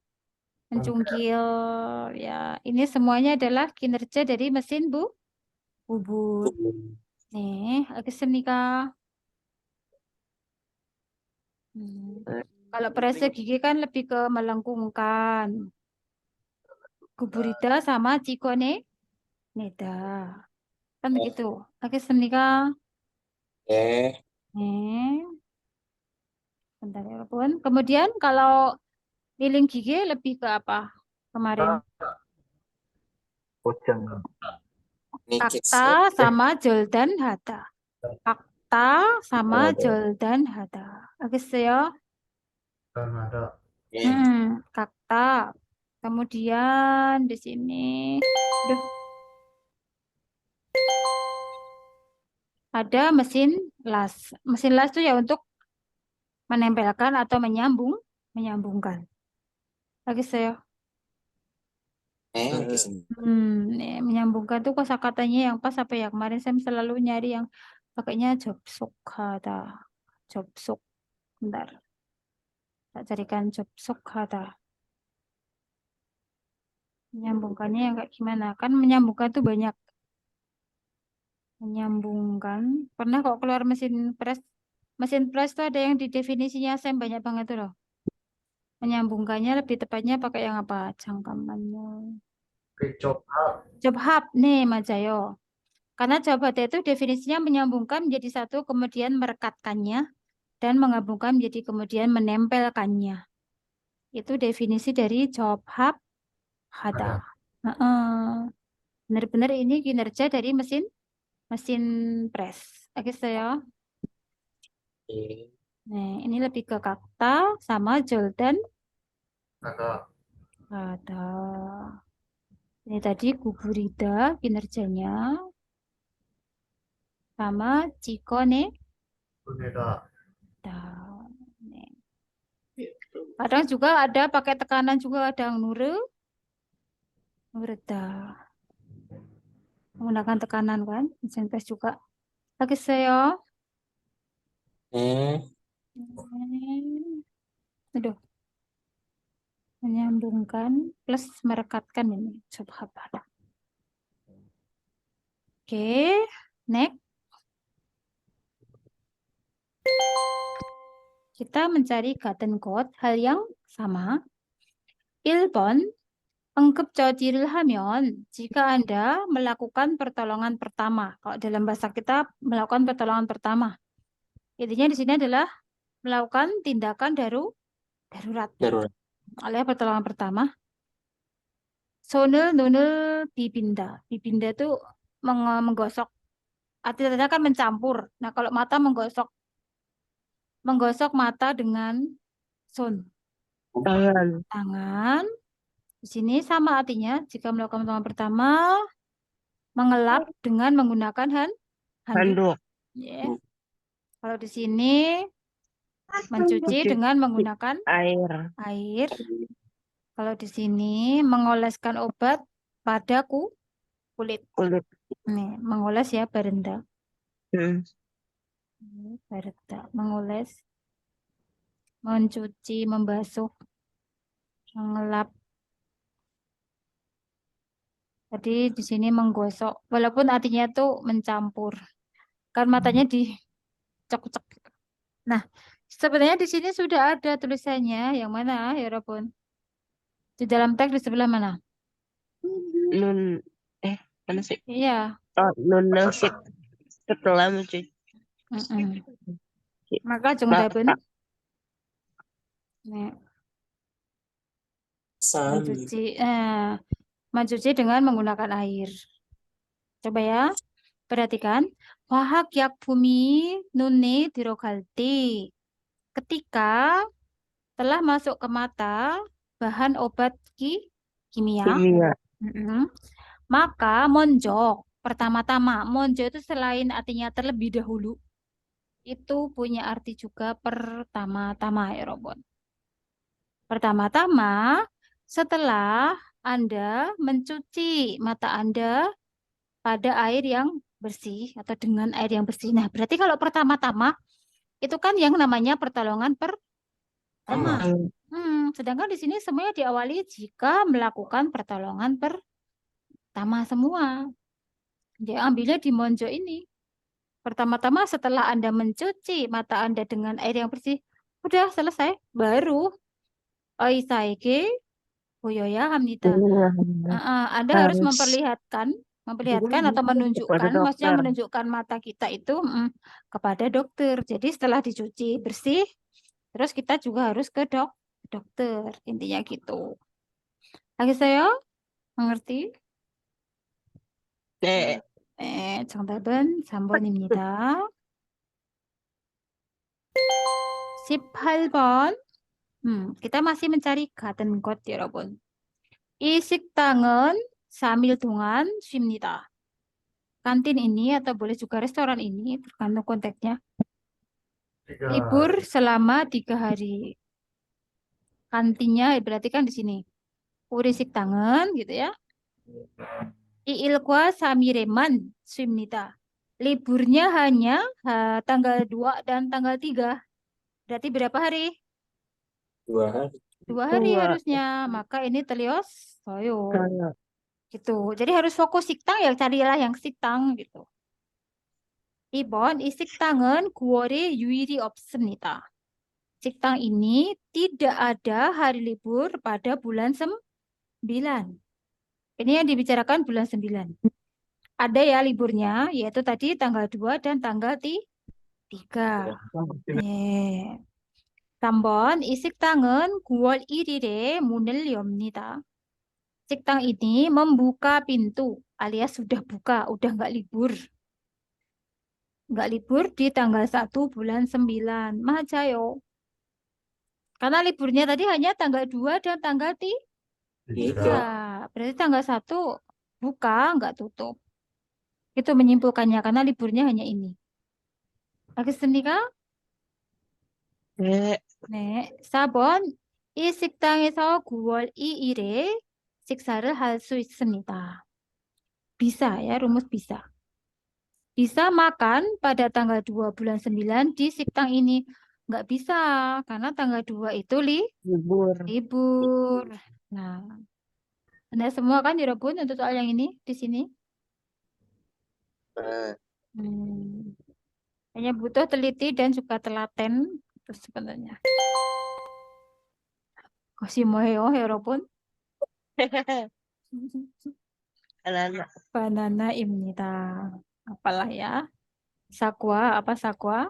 Ya, ini semuanya adalah kinerja dari mesin bubut. Nih, agak senika. Kalau prese gigi kan lebih ke melengkungkan. Guburida sama cikone neda. Kan gitu. Agak senika. Nih, bentar ya, Bun. Kemudian kalau piling gigi lebih ke apa kemarin? Poceng. Fakta sama Joldan Hatta. Fakta sama Joldan Hatta. Oke, ya. Kanada. Fakta. Kemudian di sini, aduh, ada mesin las. Mesin las itu ya untuk menempelkan atau menyambungkan. Oke, saya. Menyambungkan tuh kosakatanya yang pas apa ya? Kemarin saya selalu nyari yang pakainya jobsuk kata. Jobsuk. Bentar. Tak carikan jobsuk kata. Menyambungkannya yang kayak gimana? Kan menyambungkan tuh banyak. Menyambungkan. Pernah kok keluar mesin press. Mesin press tuh ada yang di definisinya Sam banyak banget tuh loh. Menyambungkannya lebih tepatnya pakai yang apa? Cangkamannya. Job hub. Job hub nih Mas Jayo. Karena job hub itu definisinya menyambungkan menjadi satu kemudian merekatkannya dan menggabungkan menjadi kemudian menempelkannya. Itu definisi dari job hub hada. Benar-benar ini kinerja dari mesin press. Oke saya. Nah, ini lebih ke kata sama Jordan ada. Ini tadi Guburida kinerjanya sama Cikone. Kadang juga ada pakai tekanan juga ada nureda. Menggunakan tekanan kan, mesin press juga. Oke saya. Aduh. Menyambungkan plus merekatkan ini. Coba apa? Oke, next. Kita mencari Gaten code hal yang sama. 1번 응급처치를 하면 jika Anda melakukan pertolongan pertama. Kalau dalam bahasa kita melakukan pertolongan pertama. Intinya di sini adalah melakukan tindakan darurat. Oleh pertolongan pertama. Sonul nunul bibinda. Bibinda itu menggosok. Artinya kan mencampur. Nah, kalau mata menggosok mata dengan son. Tangan. Tangan. Di sini sama artinya. Jika melakukan pertolongan pertama, mengelap dengan menggunakan handuk. Handuk. Ya. Kalau di sini mencuci dengan menggunakan Air. air. Kalau di sini mengoleskan obat pada kulit. Kulit. Nih, mengoles ya, barenda. Hmm. Barenda, mengoles, mencuci, membasuh, mengelap. Jadi di sini menggosok, walaupun artinya tuh mencampur. Kan matanya dicek-cek. Nah, sebenarnya di sini sudah ada tulisannya. Yang mana ya, Robun? Di dalam teks di sebelah mana? Nun. Mana sih? Iya. Oh, nun nasib. Setelah mencuci. Mm-mm. Maka jongdaben. Nih, mencuci dengan menggunakan air. Coba ya, perhatikan. Wahak yak bumi nune dirogalti. Ketika telah masuk ke mata bahan obat kimia, Kimia. maka monjok. Pertama-tama, monjok itu selain artinya terlebih dahulu, itu punya arti juga pertama-tama ya, Robot. Pertama-tama, setelah Anda mencuci mata Anda pada air yang bersih atau dengan air yang bersih. Nah, berarti kalau pertama-tama itu kan yang namanya pertolongan pertama. Sedangkan di sini semuanya diawali jika melakukan pertolongan pertama semua. Dia ambilnya di monjo ini. Pertama-tama setelah Anda mencuci mata Anda dengan air yang bersih, udah selesai. Baru Oisaike Boyoya Hamnita. Anda harus memperlihatkan atau menunjukkan, maksudnya menunjukkan mata kita itu kepada dokter. Jadi setelah dicuci bersih, terus kita juga harus ke dokter. Intinya gitu. Lagi saya mengerti? 정답은 3번입니다. 18번. kita masih mencari garden code, 여러분. 이 식당은 3일 동안 쉽니다. Kantin ini atau boleh juga restoran ini, tergantung konteksnya, 3 libur selama 3 hari. Kantinnya berarti kan di sini. 우리 식당은 gitu ya. 이일과 3일에만 쉽니다. Liburnya hanya tanggal 2 dan tanggal 3. Berarti berapa hari? 2 hari. 2 hari 2. harusnya. Maka ini telios soyo. Gitu. Jadi harus fokus siktang ya, carilah yang siktang gitu. 2번, 이 식당은 9월에 유일이 없습니다. Siktang ini tidak ada hari libur pada bulan 9. Ini yang dibicarakan bulan 9. Ada ya liburnya, yaitu tadi tanggal 2 dan tanggal 3. 3번, 이 식당은 9월 1일에 문을 엽니다. Siktang ini membuka pintu, alias sudah buka, udah nggak libur. Nggak libur di tanggal 1 bulan 9. Mahajayo. Karena liburnya tadi hanya tanggal 2 dan tanggal 3. Berarti tanggal 1 buka, nggak tutup. Itu menyimpulkannya karena liburnya hanya ini. Lagi senika? 네. 4번. 이 식당에서 9월 2일에 식사를 할 수 있습니다. Bisa ya, rumus bisa. Bisa makan pada tanggal 2 bulan 9 di siktang ini. Nggak bisa, karena tanggal 2 itu libur. Nah, Anda semua kan dirobun untuk soal yang ini di sini? Hanya butuh teliti dan juga telaten itu sebenarnya. Koshimoyo, 여러분. Banana입니다. Apalah ya? Sakwa, apa sakwa?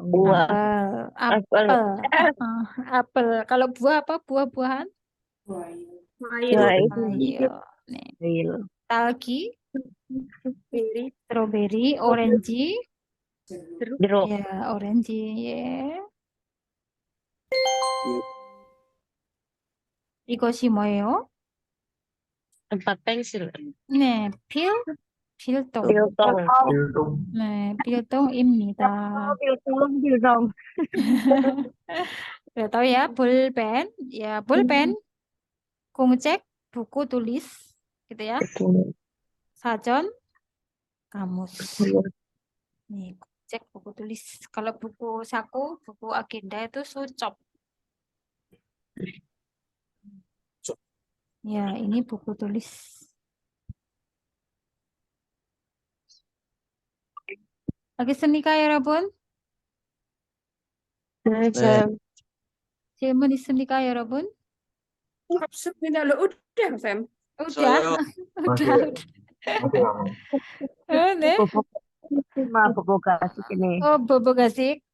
Buah. Apel. Apel. Kalau buah apa? Buah-buahan? Mail. Ayo. Nih. Real. Talgi, Beri. strawberry, orange. Jeruk. Ya, orange. Ya. 이것이 뭐예요? 4 pensil. 네, 필통. Piltong. Biltung. 네, 필통입니다. Biltong. Udah tahu ya, pulpen. Ya, pulpen. Kungcek, buku tulis. Gitu ya. Sajon, kamus. Nih, cek buku tulis. Kalau buku saku, buku agenda itu sucop. Ya, ini buku tulis. Lagi senika 여러분? Nah, Sam. 질문 있습니까, 여러분? Maksudnya lo udah, Sam. Udah, Masih udah. masih lama. 네. Bobo kasih ini. Oh, bobo gasik.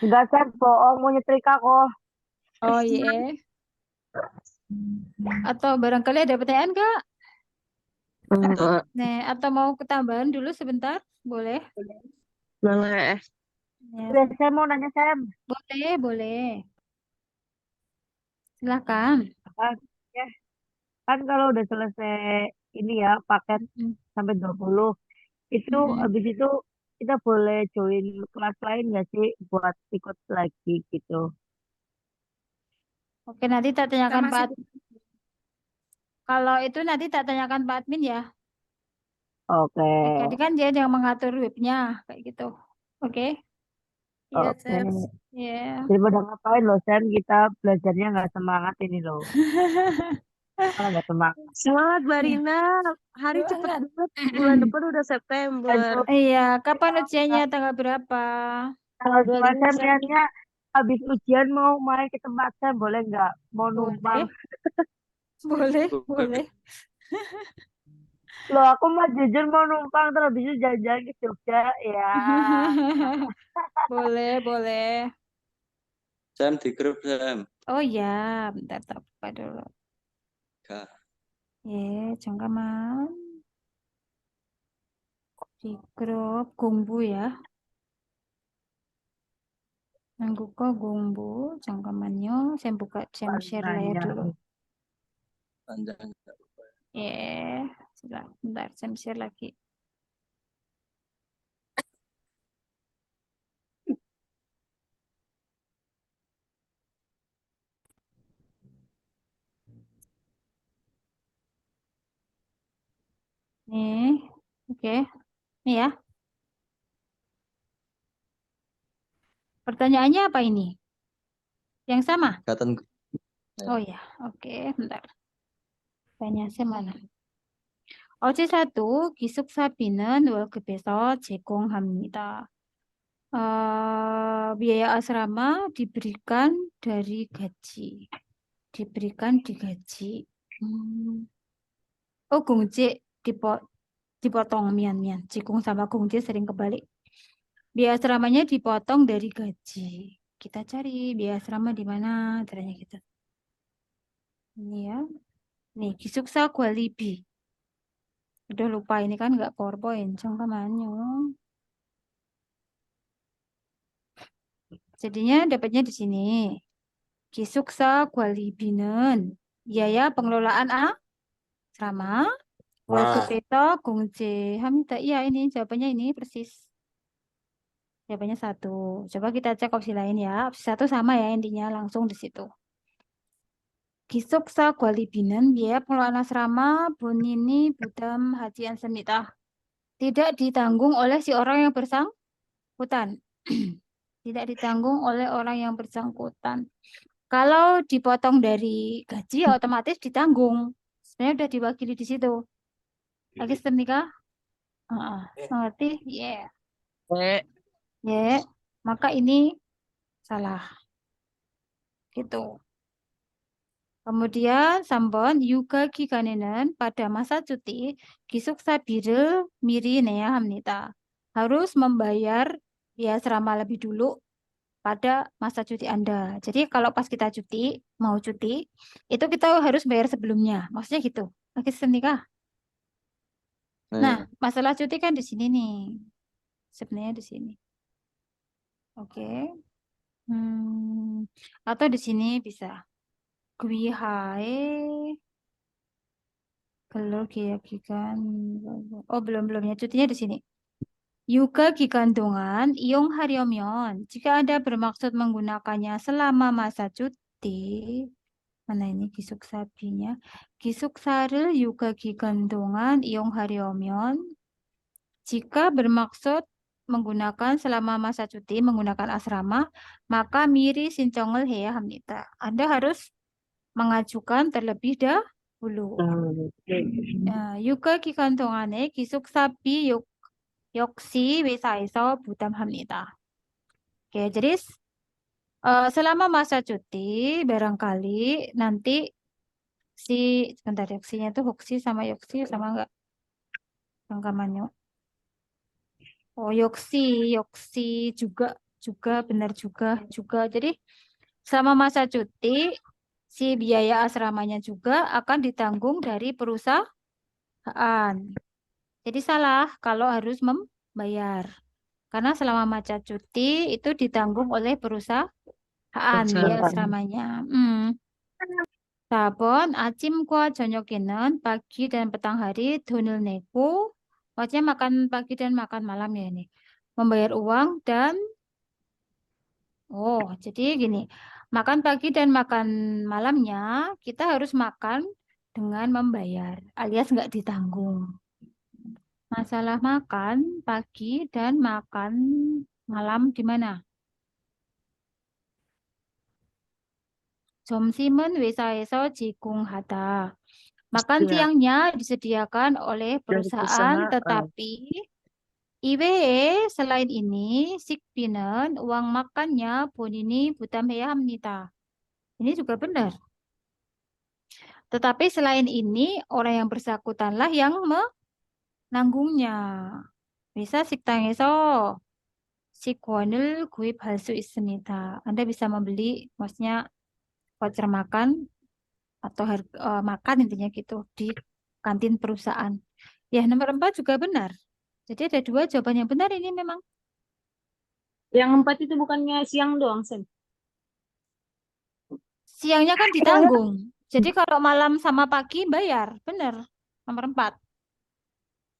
Enggak Sam, bohong mau nyetrika kok. Oh iya. Atau barangkali ada pertanyaan, Kak? Nih, atau mau ketambahan dulu sebentar? Boleh? Boleh. Ya, Saya mau nanya Sam. boleh, boleh. Silakan. Kan kalau udah selesai ini ya paket Mm. sampai 20 itu habis itu kita boleh join kelas lain nggak sih buat ikut lagi gitu. Oke, nanti tak Kita tanyakan masih Pak. Kalau itu nanti tak tanyakan Pak Admin ya. Oke. Jadi kan dia yang mengatur webnya kayak gitu. Oke. Iya, Oke. Sam. Iya. Daripada ngapain loh Sam, kita belajarnya nggak semangat ini loh. Malah nggak semangat. Semangat Barina. Hari cepet Semangat. banget. Bulan depan udah September. Iya, kapan ujiannya tanggal berapa? Kalau cuma 25 Sam Sam. niatnya habis ujian mau main ke tempat Sam boleh nggak? Mau Boleh. numpang. Boleh, boleh. Loh aku mah jujur mau numpang terus habis itu jalan-jalan ke Jogja ya. Boleh, boleh. Sam di grup Sam. Oh ya, bentar tak buka dulu. Kak. 잠깐만. Di grup 공부 ya. 한국어 공부. 잠깐만요. saya buka share layar dulu. Panjang. Bentar, saya share lagi. Nih, oke. Nih ya. Pertanyaannya apa ini? Yang sama? Katan. Oh ya, oke. Bentar. Pertanyaan mana? 어제 사도 기숙사비는 월급에서 제공합니다. Biaya asrama diberikan dari gaji. Diberikan di gaji. Oh, gungje dipotong mian. Cikung sama gungje sering kebalik. Biaya asramanya dipotong dari gaji. Kita cari biaya asrama di mana? Caranya kita. Ini ya. Nih, 기숙사 관리비. Udah lupa ini kan nggak PowerPoint. 잠깐만요. Jadinya dapatnya di sini. 기숙사 관리비는 biaya pengelolaan asrama 월급에서 공제합니다. Iya ini jawabannya ini persis. Jawabannya 1. Coba kita cek opsi lain ya. Opsi 1 sama ya intinya langsung di situ. 기숙사 관리비는 biaya pengelolaan asrama 본인이 부담하지 않습니다. Tidak ditanggung oleh si orang yang bersangkutan. Tidak ditanggung oleh orang yang bersangkutan. Kalau dipotong dari gaji ya otomatis ditanggung. Sebenarnya udah diwakili di situ. Lagi nikah? Mengerti? Yeah. Ya, maka ini salah. Gitu. Kemudian 3번 육아 기간에는 pada masa cuti 기숙사비를 미리 내야 합니다. Harus membayar biaya asrama lebih dulu pada masa cuti Anda. Jadi kalau pas kita mau cuti, itu kita harus bayar sebelumnya. Maksudnya gitu. Oke, nikah. Nah, Iya. masalah cuti kan di sini nih. Sebenarnya di sini. Oke. Atau di sini bisa. Gwihae kalau gigan. Oh, belum ya. Cutinya di sini. Yuga gigantungan iong haryomion. Jika Anda bermaksud menggunakannya selama masa cuti, mana ini gisuk sabinya? Gisuk saril yuga gigantungan iong haryomion. Jika bermaksud menggunakan selama masa cuti, menggunakan asrama, maka miri sincongel hea hamnita. Anda harus mengajukan terlebih dahulu. Yuga gigantungan에 기숙사비 역시 회사에서 부담합니다. Oke, jadi selama masa cuti barangkali nanti sebentar yoksinya itu hoksi sama yoksi sama enggak rangkamannya. Oh, yoksi juga benar juga. Jadi selama masa cuti si biaya asramanya juga akan ditanggung dari perusahaan. Jadi salah kalau harus membayar. Karena selama masa cuti itu ditanggung oleh perusahaan biaya asramanya. Sabon, 아침과 저녁에는 pagi dan petang hari 돈을 내고, maksudnya makan pagi dan makan malam ya ini. Membayar uang dan, jadi gini, makan pagi dan makan malamnya kita harus makan dengan membayar, alias nggak ditanggung. Masalah makan pagi dan makan malam di mana? 점심은 회사에서 제공하다. Makan siangnya disediakan oleh perusahaan, tetapi 이외에 selain ini 식비는 uang makannya 본인이 부담해야 합니다. Ini juga benar. Tetapi selain ini orang yang bersangkutanlah yang menanggungnya. Bisa 식당에서 식권을 구입할 수 있습니다. Anda bisa membeli, maksudnya voucher makan atau makan intinya gitu di kantin perusahaan. Ya, nomor 4 juga benar. Jadi ada 2 jawaban yang benar ini memang. Yang 4 itu bukannya siang doang, Sen? Siangnya kan ditanggung. Jadi kalau malam sama pagi bayar. Benar. Nomor 4.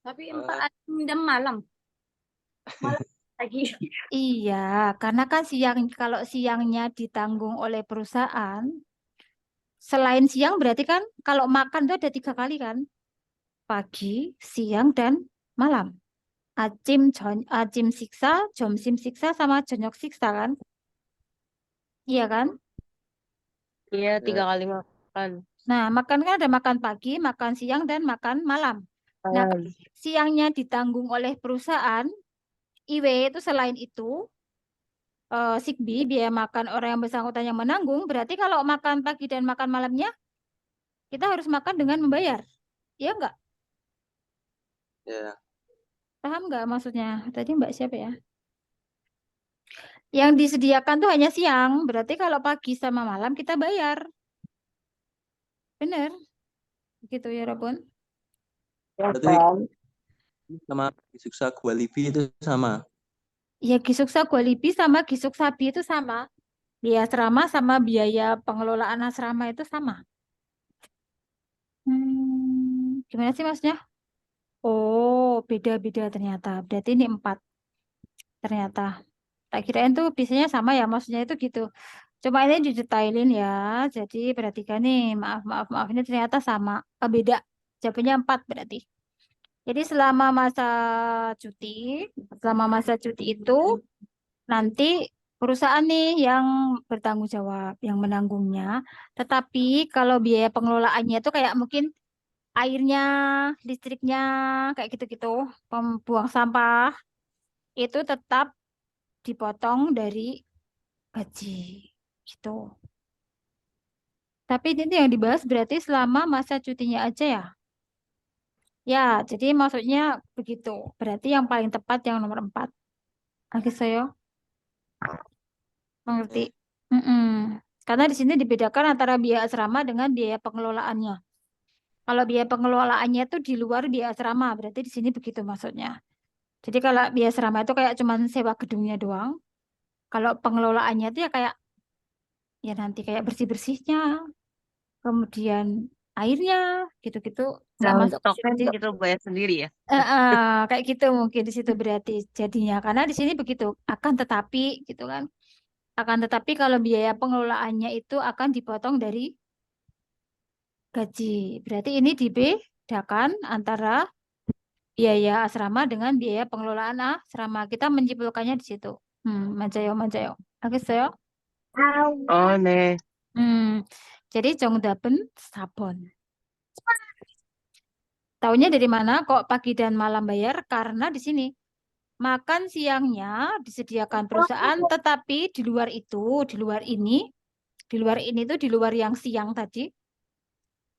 Tapi 4 jam malam. Malam lagi. Iya, karena kan kalau siangnya ditanggung oleh perusahaan, selain siang berarti kan kalau makan itu ada 3 kali kan? Pagi, siang, dan malam. 아침 식사, 점심 식사, sama 저녁 식사 kan? Iya kan? Iya, 3 kali makan. Nah, makan kan ada makan pagi, makan siang, dan makan malam. Nah, siangnya ditanggung oleh perusahaan, IW itu selain itu, Sikbi, biaya makan orang yang bersangkutan yang menanggung, berarti kalau makan pagi dan makan malamnya, kita harus makan dengan membayar. Iya enggak? Iya. Paham nggak maksudnya? Tadi Mbak siapa ya? Yang disediakan tuh hanya siang, berarti kalau pagi sama malam kita bayar. Bener? Gitu ya, Rabun? Berarti sama Gisuksa Gualibi itu sama. Ya, Gisuksa Gualibi sama Gisuk Sabi itu sama. Biaya asrama sama biaya pengelolaan asrama itu sama. Gimana sih maksudnya? Oh, beda-beda ternyata. Berarti ini 4. Ternyata. Tak kirain tuh biasanya sama ya, maksudnya itu gitu. Cuma ini didetailin ya. Jadi perhatikan nih, maaf. Ini ternyata sama. Beda. Jawabannya 4 berarti. Jadi selama masa cuti itu, nanti perusahaan nih yang bertanggung jawab, yang menanggungnya. Tetapi kalau biaya pengelolaannya itu kayak mungkin airnya, listriknya, kayak gitu-gitu, pembuang sampah, itu tetap dipotong dari gaji. Gitu. Tapi ini yang dibahas berarti selama masa cutinya aja ya? Ya, jadi maksudnya begitu. Berarti yang paling tepat yang nomor 4. Oke, saya. Mengerti? Karena di sini dibedakan antara biaya asrama dengan biaya pengelolaannya. Kalau biaya pengelolaannya itu di luar biaya asrama, berarti di sini begitu maksudnya. Jadi kalau biaya asrama itu kayak cuman sewa gedungnya doang. Kalau pengelolaannya itu ya kayak ya nanti kayak bersih-bersihnya, kemudian airnya gitu-gitu nggak Kalau masuk ke stoknya sini. gitu bayar sendiri ya. Kayak gitu mungkin di situ berarti jadinya. Karena di sini begitu. Akan tetapi gitu kan. Akan tetapi kalau biaya pengelolaannya itu akan dipotong dari gaji. Berarti ini dibedakan antara biaya asrama dengan biaya pengelolaan asrama. Kita menyimpulkannya di situ. Manjayo, manjayo. Oke, saya. Oh, 네. Jadi Jongdapen sabon. Taunya dari mana kok pagi dan malam bayar? Karena di sini makan siangnya disediakan perusahaan, tetapi di luar itu, di luar ini tuh di luar yang siang tadi,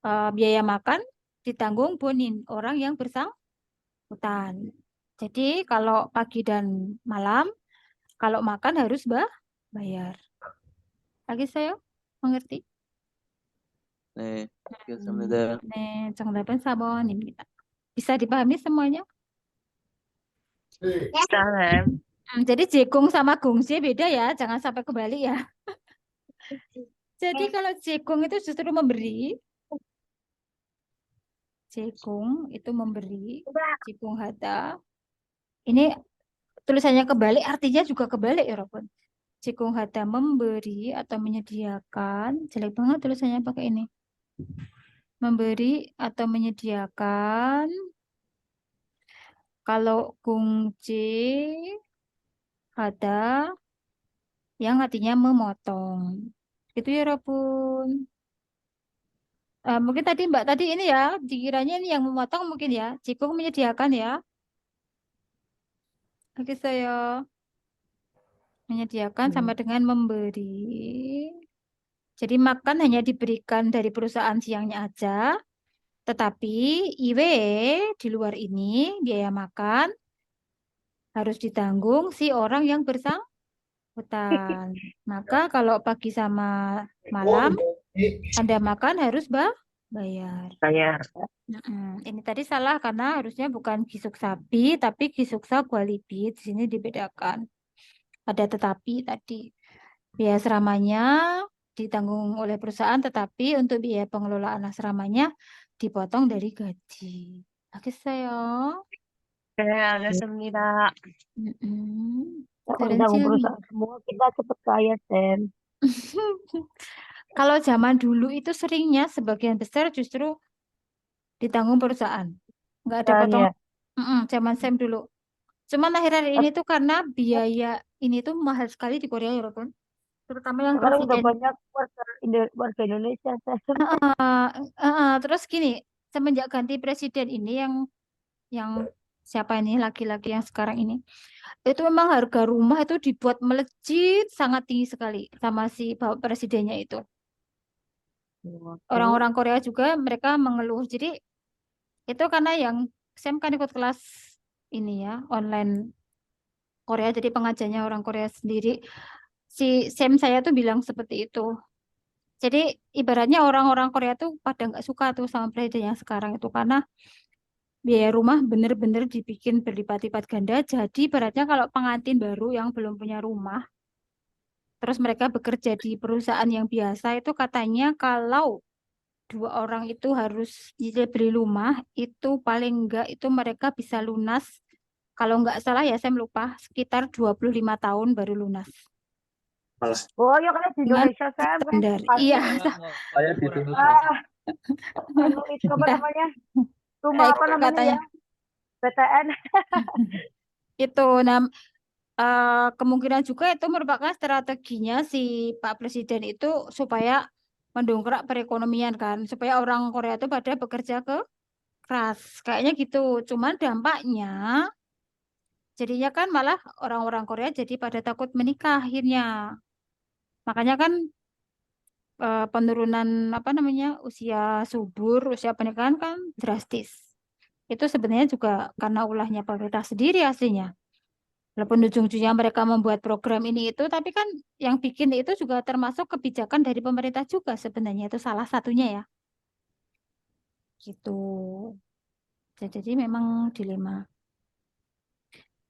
biaya makan ditanggung bonin orang yang bersangkutan. Jadi kalau pagi dan malam, kalau makan harus bayar. Lagi saya mengerti? 네, 알겠습니다. 네, 정답은 4번입니다. Bisa dipahami semuanya? 네. Salam. Jadi jekung sama gongsi beda ya, jangan sampai kebalik ya. Jadi kalau jekung itu justru memberi, jekung itu memberi, jekung hata. Ini tulisannya kebalik, artinya juga kebalik ya, Robon. Jekung hata memberi atau menyediakan. Jelek banget tulisannya pakai ini. Memberi atau menyediakan. Kalau gongji hata yang artinya memotong. Itu ya, Robun. Mungkin tadi Mbak tadi ini ya, dikiranya ini yang memotong mungkin ya. Jikung menyediakan ya. Oke saya menyediakan sama dengan memberi. Jadi makan hanya diberikan dari perusahaan siangnya aja. Tetapi IW di luar ini biaya makan harus ditanggung si orang yang bersangkutan. Maka kalau pagi sama malam Anda makan harus bayar. Bayar. Ini tadi salah karena harusnya bukan gisuk sapi tapi gisuksa kualipi. Di sini dibedakan. Ada tetapi tadi biaya asramanya ditanggung oleh perusahaan tetapi untuk biaya pengelolaan asramanya dipotong dari gaji. Oke saya. 네, 알겠습니다. Kalau ditanggung perusahaan semua, kita cepet kaya, Sam. Kalau zaman dulu itu seringnya sebagian besar justru ditanggung perusahaan. Nggak ada potongan. Zaman Sam dulu. Cuman akhir-akhir ini tuh karena biaya ini tuh mahal sekali di Korea ya, Robon. Terutama yang Sekarang udah presiden. banyak warga Indonesia, Sam. Terus gini, semenjak ganti presiden ini yang siapa ini laki-laki yang sekarang ini, itu memang harga rumah itu dibuat melejit sangat tinggi sekali sama si bapak presidennya itu. Orang-orang Korea juga mereka mengeluh. Jadi itu karena yang Sam kan ikut kelas ini ya online Korea, jadi pengajarnya orang Korea sendiri. Si Sam saya tuh bilang seperti itu. Jadi ibaratnya orang-orang Korea tuh pada nggak suka tuh sama presiden yang sekarang itu karena biaya rumah bener-bener dibikin berlipat-lipat ganda. Jadi ibaratnya kalau pengantin baru yang belum punya rumah, terus mereka bekerja di perusahaan yang biasa itu katanya kalau 2 orang itu harus nyicil beli rumah, itu paling enggak itu mereka bisa lunas. Kalau enggak salah ya saya lupa, sekitar 25 tahun baru lunas. Oh, ya kan di Indonesia, Sam. Standar. Iya. Saya dituntut. Itu apa Nah, namanya? Rumah apa namanya katanya. ya? BTN. Itu kemungkinan juga itu merupakan strateginya si Pak Presiden itu supaya mendongkrak perekonomian kan, supaya orang Korea itu pada bekerja keras. Kayaknya gitu. Cuman dampaknya jadinya kan malah orang-orang Korea jadi pada takut menikah akhirnya. Makanya kan penurunan apa namanya usia subur, usia pernikahan kan drastis. Itu sebenarnya juga karena ulahnya pemerintah sendiri aslinya. Walaupun ujung-ujungnya mereka membuat program ini itu, tapi kan yang bikin itu juga termasuk kebijakan dari pemerintah juga sebenarnya. Itu salah satunya ya. Gitu. Jadi memang dilema.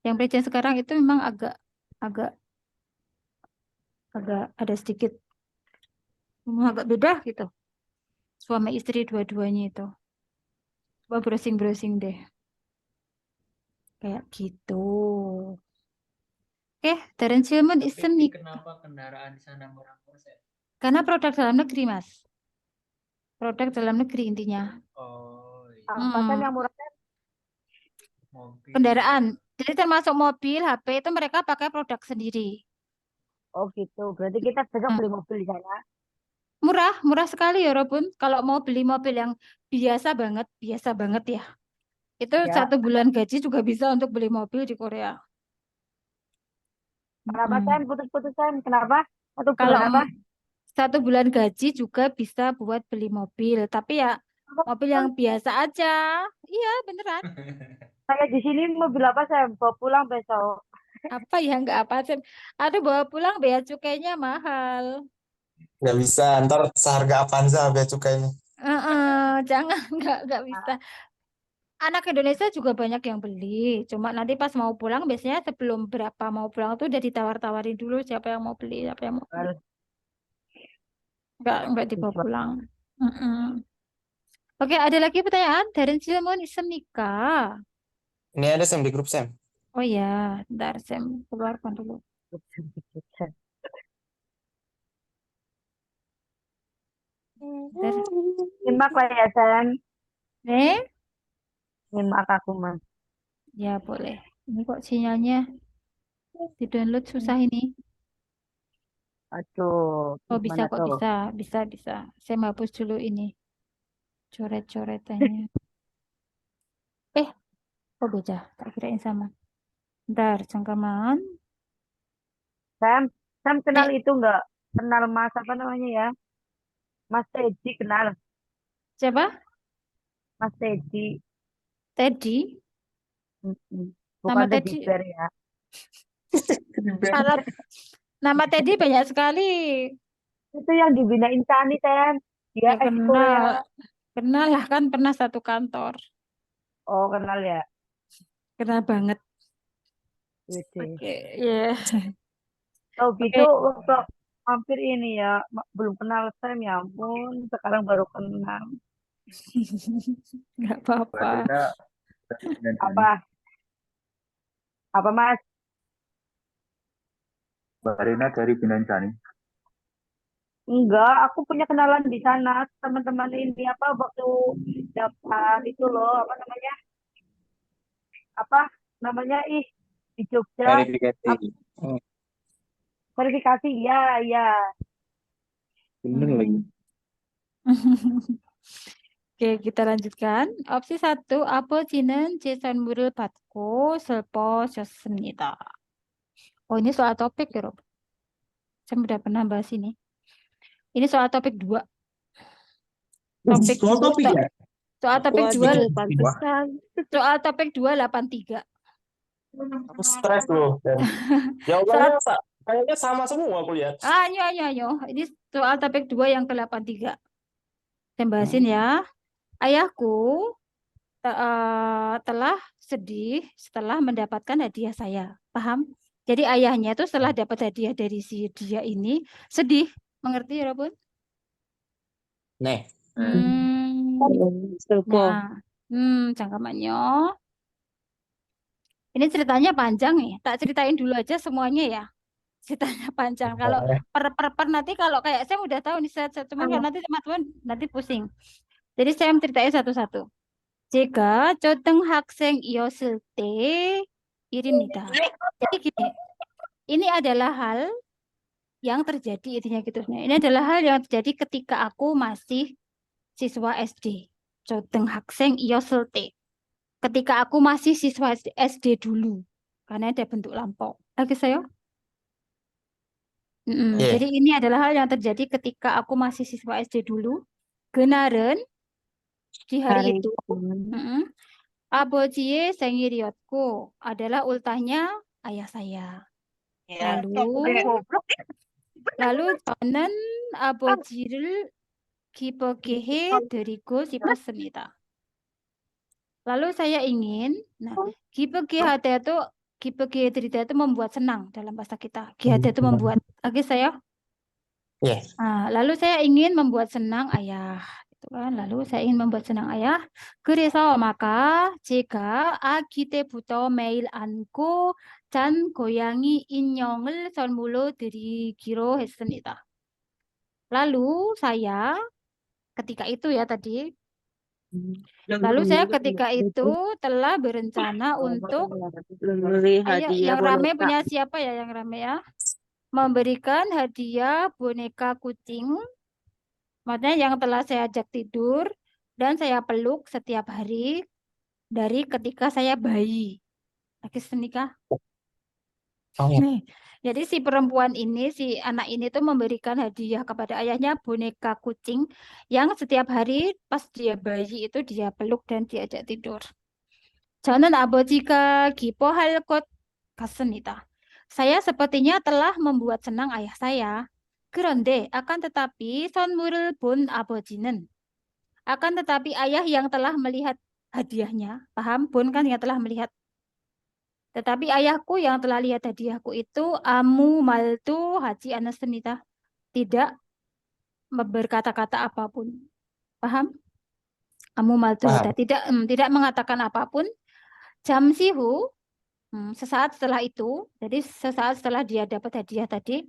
Yang presiden sekarang itu memang agak agak agak ada sedikit memang agak beda gitu. Suami istri dua-duanya itu. Coba browsing-browsing deh. Kayak gitu. Oke, Darren Silman isem nih. Kenapa kendaraan di sana murah-murah? Karena produk dalam negeri, Mas. Produk dalam negeri intinya. Oh, Apa Sam yang murah? mobil. Kendaraan. Jadi termasuk mobil, HP itu mereka pakai produk sendiri. Oh gitu. Berarti kita besok Hmm. beli mobil di sana. Murah, murah sekali ya, Robun. Kalau mau beli mobil yang biasa banget ya. Itu Ya. 1 bulan gaji juga bisa untuk beli mobil di Korea. Kenapa Mm-mm. Sam? Putus-putus Sam. Kenapa? Satu Kalau bulan apa? 1 bulan gaji juga bisa buat beli mobil. Tapi ya mobil yang biasa aja. Iya, beneran. Saya di sini mobil apa Sam? Bawa pulang besok. Apa ya, nggak apa sih. Ada bawa pulang bea cukainya mahal. Nggak bisa, ntar seharga Avanza bea cukainya. Jangan, nggak bisa. Anak Indonesia juga banyak yang beli. Cuma nanti pas mau pulang, biasanya sebelum berapa mau pulang tuh udah ditawar-tawarin dulu siapa yang mau beli, siapa yang mau beli. Harus Nggak dibawa dijual. pulang. Mm-mm. Oke, ada lagi pertanyaan dari Cilmon Isem nikah. Ini ada Sam di grup Sam. Oh ya, ntar saya keluarkan dulu. Ntar. Nyimak lah ya Sam. Eh, Nyimak aku mah. ya boleh. Ini kok sinyalnya di download susah ini. Aduh, Oh bisa gimana kok, tuh? bisa. Saya hapus dulu ini coret-coretannya. Oh beda, tak kirain sama. Ntar, cangkaman. Sam kenal Eh, itu enggak? Kenal Mas apa namanya ya? Mas Teddy kenal. siapa? Mas Teddy. Teddy. Mm-mm. Nama Bukan Teddy Teddy. Bear ya. Salah. Nama Teddy banyak sekali. Itu yang dibinain Tani Sam. Dia Ya ex Korea. kenal lah kan pernah satu kantor. Oh kenal ya. Kenal banget. Wede. Oke, ya. Oh Oke, gitu waktu hampir ini ya. Belum kenal Sam ya ampun. Sekarang baru kenal. nggak apa-apa. Apa? Apa Mas? Mbak Rina dari Binanjani. Enggak, aku punya kenalan di sana. Teman-teman ini apa waktu daftar itu loh. Apa namanya ih di Jogja Verifikasi. verifikasi ya ya. Bener lagi. Oke, kita lanjutkan. Opsi 1, 아버지는 재산물을 받고 슬퍼졌습니다. Oh, ini soal topik ya, Rob. Saya udah pernah bahas ini. Ini soal topik 2. Topik Soal topik ya? Soal topik 2. Waduh, pantesan. Soal topik 283. Aku stres loh. Jawabannya kayaknya sama semua aku lihat. Ayo. Ini soal topik 2 yang ke-83. Saya bahasin ya. Ayahku telah sedih setelah mendapatkan hadiah saya. Paham? Jadi ayahnya itu setelah dapat hadiah dari si dia ini sedih. Mengerti ya, Robun? Nih. Nah, cangkamannya. Ini ceritanya panjang nih. Tak ceritain dulu aja semuanya ya. Ceritanya panjang. Kalau per nanti kalau kayak saya udah tahu nih cuman kalau nanti teman-teman nanti pusing. Jadi saya ceritain satu-satu. 제가 초등학생이었을 때 일입니다. Jadi gini, ini adalah hal yang terjadi intinya gitu. Nah, ini adalah hal yang terjadi ketika aku masih siswa SD. 초등학생이었을 때. Ketika aku masih siswa SD dulu. Karena ada bentuk lampau. Lagi saya? Iya. Jadi ini adalah hal yang terjadi ketika aku masih siswa SD dulu. Kemarin di hari itu, 아버지의 생일이었고 adalah ultahnya ayah saya. Ya. Lalu 저는 아버지를 기쁘게 해드리고 싶었습니다. Lalu saya ingin, nah, 기쁘게 하다 itu 기쁘게 해드리다 itu membuat senang dalam bahasa kita. 기하다 itu membuat. Oke saya. Iya. Lalu saya ingin membuat senang ayah. Gitu kan. Lalu saya ingin membuat senang ayah. 그래서 maka 제가 아기 때부터 매일 안고 잔 고양이 인형을 선물로 드리기로 했습니다. Lalu saya ketika itu ya tadi. Lalu saya ketika itu telah berencana untuk Memberi ayo hadiah yang rame boneka. punya siapa ya yang rame ya? Memberikan hadiah boneka kucing. Maksudnya yang telah saya ajak tidur dan saya peluk setiap hari dari ketika saya bayi. Lagi nikah. Oh ya. Nih, jadi si perempuan ini, si anak ini tuh memberikan hadiah kepada ayahnya boneka kucing yang setiap hari pas dia bayi itu dia peluk dan diajak tidur. 저는 아버지가 기뻐할 것 같습니다. Saya sepertinya telah membuat senang ayah saya. 그런데 akan tetapi 선물을 본 아버지는 akan tetapi ayah yang telah melihat hadiahnya, paham? Bon kan yang telah melihat. Tetapi ayahku yang telah lihat hadiahku itu amu maltu haji anasemita. Tidak berkata-kata apapun. Paham? Amu maltu Paham. tidak mengatakan apapun. Jamsihu sesaat setelah itu, jadi sesaat setelah dia dapat hadiah tadi,